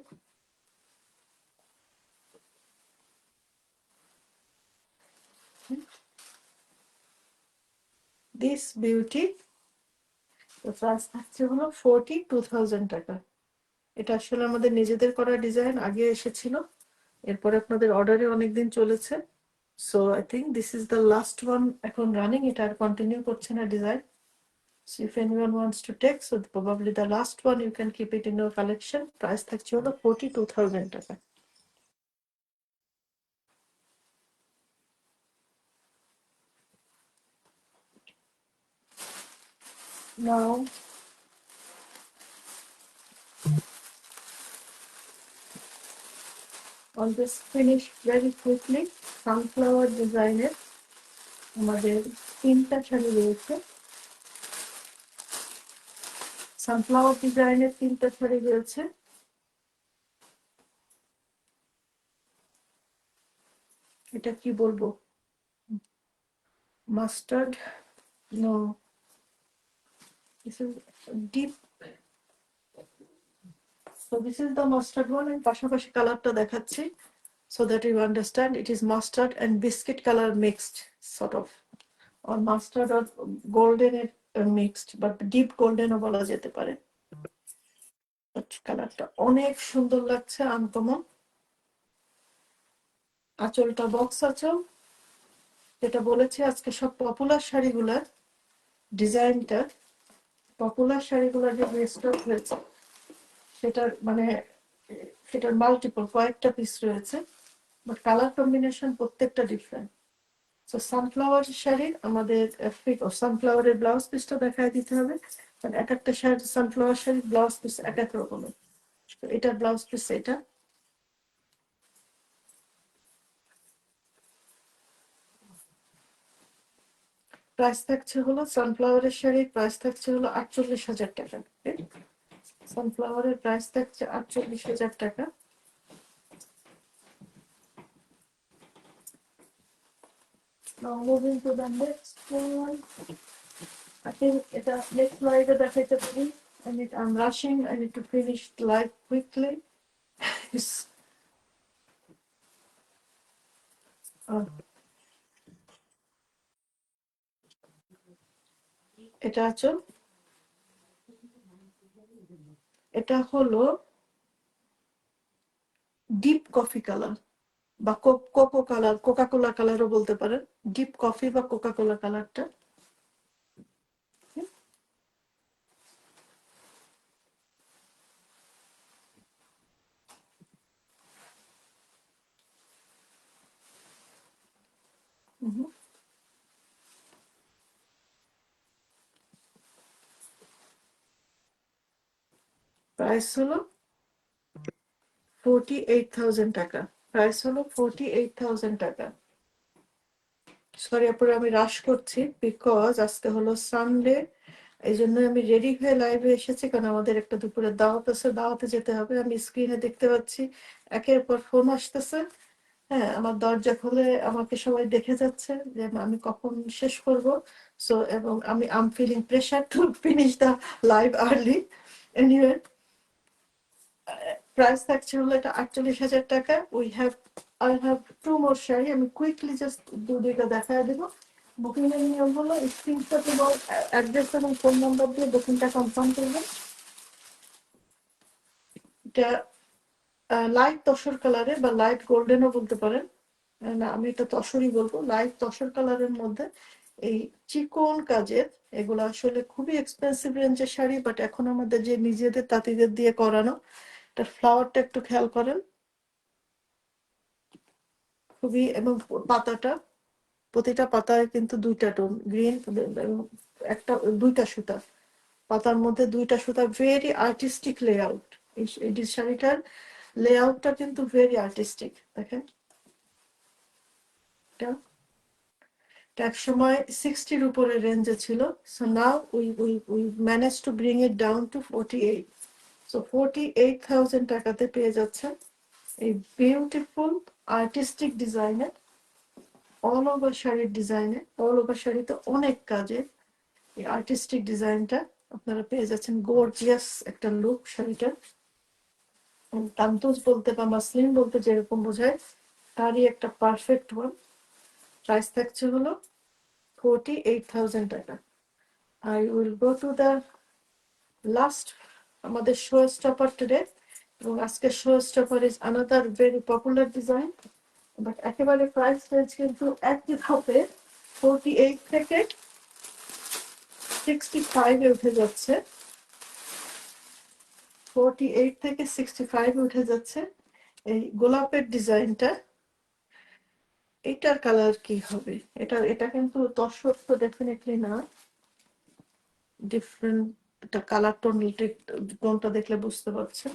দিস বিউটি প্রাইস থাকছে হলো 42,000 টাকা। এটা আসলে আমাদের নিজেদের করা ডিজাইন, আগে এসেছিল, এরপরে আপনাদের অর্ডারে অনেকদিন চলেছে। So I think this is the last one এখন রানিং, এটা আর কন্টিনিউ করছে না design. So if anyone wants to take, so probably the last one you can keep it in your collection. Price থাকছে হলো 42,000 টাকা। Now on this finish very quickly, sunflower ডিজাইনের আমাদের তিনটা শাড়ি রয়েছে। সানফ্লাওয়ার ডিজাইনের তিনটা শাড়ি রয়েছে। এটা কি বলবো, mustard, no, this is deep, so this is the mustard one, and পাশাপাশি কালারটা দেখাচ্ছি so that you understand it is mustard and biscuit color mixed sort of, or mustard or golden mixed, but deep golden ও বলা যেতে পারে। কালারটা অনেক সুন্দর লাগছে, আনকমন। আঁচলটা বক্স আঁচল, যেটা বলেছি আজকে সব পপুলার শাড়িগুলার ডিজাইনটা, পপুলার শাড়িগুলার যে স্টক হয়েছে সেটার মানে সেটার মাল্টিপল কয়েকটা পিস রয়েছে, বাট কালার কম্বিনেশন প্রত্যেকটা ডিফারেন্ট। সো সানফ্লাওয়ার শাড়ির আমাদের সানফ্লাওয়ারের ব্লাউজ পিসটা দেখায় দিতে হবে, কারণ এক একটা শাড়ি সানফ্লাওয়ার শাড়ির ব্লাউজ পিস এক এক রকমের। এটার ব্লাউজ পিস এটা। প্রাইস থাকছে হলো সানফ্লাওয়ারের শাড়ির প্রাইস থাকছে হলো 48,000 টাকা। সানফ্লাওয়ারের প্রাইস থাকছে 48,000 টাকা। Now moving to the next one. I think এটা next slide দেখাইতে পারি। I'm rushing. I need to finish the live quickly. এটা আচল, এটা হলো ডিপ কফি কালার বা কোকো কালার, কোকা কোলা কালারও বলতে পারেন। ডিপ কফি বা কোকা কোলা কালারটা। প্রাইস হলো 48,000 টাকা। প্রাইস হলো 48,000 টাকা। সরি আপুরা, আমি রাশ করছি বিকজ আজকে হলো সানডে, এই জন্য আমি রেডি হয়ে লাইভে এসেছি, কারণ আমাদের একটা দুপুরের দাওয়াত আছে, দাওয়াতে যেতে হবে। আমি স্ক্রিনে দেখতে পাচ্ছি একের পর ফোন আসতেছে। হ্যাঁ, আমার দরজা খুলে আমাকে সবাই দেখে যাচ্ছে যে আমি কখন শেষ করব। সো এবং আমি am feeling pressure to finish the live early. Anyway, price থাকছে হলো এটা 48,000 টাকা। আই হ্যাভ টু মোর শাড়ি, আমি কুইকলি জাস্ট দুইটা দেখায় দেবো। বুকিং এর নিয়ম হলো স্ক্রিনশট এবং অ্যাড্রেস এবং ফোন নাম্বার দিয়ে বুকিংটা কনফার্ম করবেন। এটা লাইট তসর কালারে বা লাইট গোল্ডেনও বলতে পারেন। না আমি এটা তসরই বলবো, লাইট তসর কালারের মধ্যে এই চিকন কাজের, এগুলো আসলে খুবই এক্সপেন্সিভ রেঞ্জের শাড়ি, বাট এখন আমাদের যে নিজেদের তাঁতিদের দিয়ে করানো, এটা ফ্লাওয়ারটা একটু খেয়াল করেন, খুবই, এবং পাতাটা, প্রতিটা পাতায় কিন্তু দুইটা টোন গ্রিন, একটা দুইটা সুতা, পাতার মধ্যে দুইটা সুতা, ভেরি আর্টিস্টিক লেআউট। এই শাড়িটার লেআউটটা কিন্তু ভেরি আর্টিস্টিক, দেখেন। এটা এক সময় 60-র উপরে রেঞ্জে ছিল, so now we manage to bring it down to 48, so 48,000 টাকাতে পেয়ে যাচ্ছেন এই বিউটিফুল আর্টিস্টিক ডিজাইনের, অল ওভার শাড়ির ডিজাইনে, অল ওভার শাড়িতে অনেক কাজে এই আর্টিস্টিক ডিজাইনটা আপনারা পেয়ে যাচ্ছেন। গর্জিয়াস একটা লুক শাড়িটা, তান্তোস বলতে বা মাসলিন বলতে যেরকম বোঝায় তারই একটা পারফেক্ট ওয়ান। প্রাইস থাকছে হলো 48,000 টাকা। I will go to the last আমাদের শো স্টপার টুডে, এবং আজকের show stopper is another very popular design, but একেবারে প্রাইস রেঞ্জ কিন্তু একই ধাপে 48 থেকে 65 এ উঠে যাচ্ছে, 48 থেকে 65 এ উঠে যাচ্ছে এই গোলাপের ডিজাইনটা। এটার কালার কি হবে, এটা কিন্তু তসর তো ডেফিনেটলি না, ডিফারেন্ট একটা কালার টোন, টোনটা দেখলে বুঝতে পারছেন।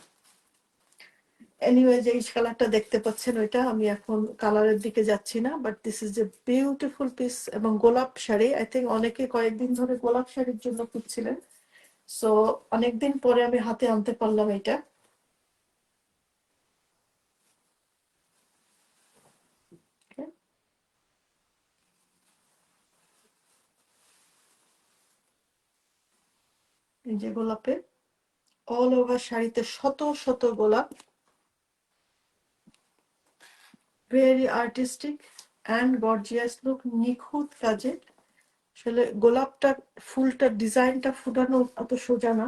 এনিওয়ে, যে কালারটা দেখতে পাচ্ছেন ওইটা, আমি এখন কালারের দিকে যাচ্ছি না, but this is a beautiful piece, এবং গোলাপ শাড়ি, আই থিঙ্ক অনেকে কয়েকদিন ধরে গোলাপ শাড়ির জন্য খুঁজছিলেন, সো অনেকদিন পরে আমি হাতে আনতে পারলাম এটা। এই যে গোলাপে অল ওভার শাড়িতে শত শত গোলাপ, very artistic and gorgeous look, নিখুঁত কাজে। আসলে গোলাপটা, ফুলটা, ডিজাইনটা ফুটানো অত সোজা না,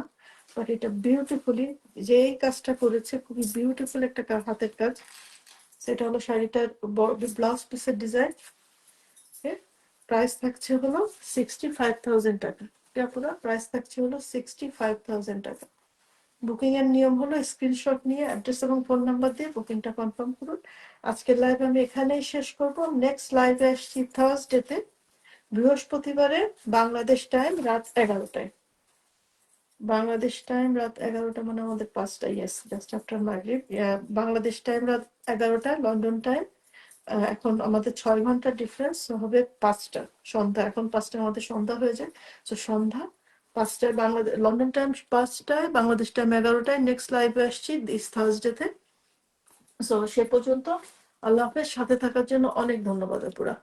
বাট এটা বিউটিফুলি, যে এই কাজটা করেছে খুবই বিউটিফুল একটা হাতের কাজ। সেটা হলো শাড়িটার ব্লাউজ পিসের ডিজাইন। প্রাইস থাকছে হলো 65,000 টাকা। এটা পুরো প্রাইস থাকছে হলো 65,000 টাকা। বুকিং এর নিয়ম হলো স্ক্রিনশট নিয়ে অ্যাড্রেস এবং ফোন নাম্বার দিয়ে বুকিংটা কনফার্ম করুন। আজকের লাইভ আমি এখানেই শেষ করব। নেক্সট লাইভে আসছি থার্সডেতে, বৃহস্পতিবারে, বাংলাদেশ টাইম রাত 11টায়। বাংলাদেশ টাইম রাত 11টা মানে আমাদের 5টা, ইয়েস, জাস্ট আফটার মাগরিব। বাংলাদেশ টাইম রাত 11টা, লন্ডন টাইম এখন আমাদের 6 ঘন্টার ডিফারেন্স, হবে 5টা সন্ধ্যা, এখন 5টা আমাদের সন্ধ্যা হয়ে যায়, তো সন্ধ্যা 5টায় বাংলাদেশ, লন্ডন টাইম 5টায়, বাংলাদেশ টাইম 11টায় নেক্সট লাইভে আসছি দিস থার্সডেতে। সো সে পর্যন্ত আল্লাহ হাফেজ, সাথে থাকার জন্য অনেক ধন্যবাদ আপুরা।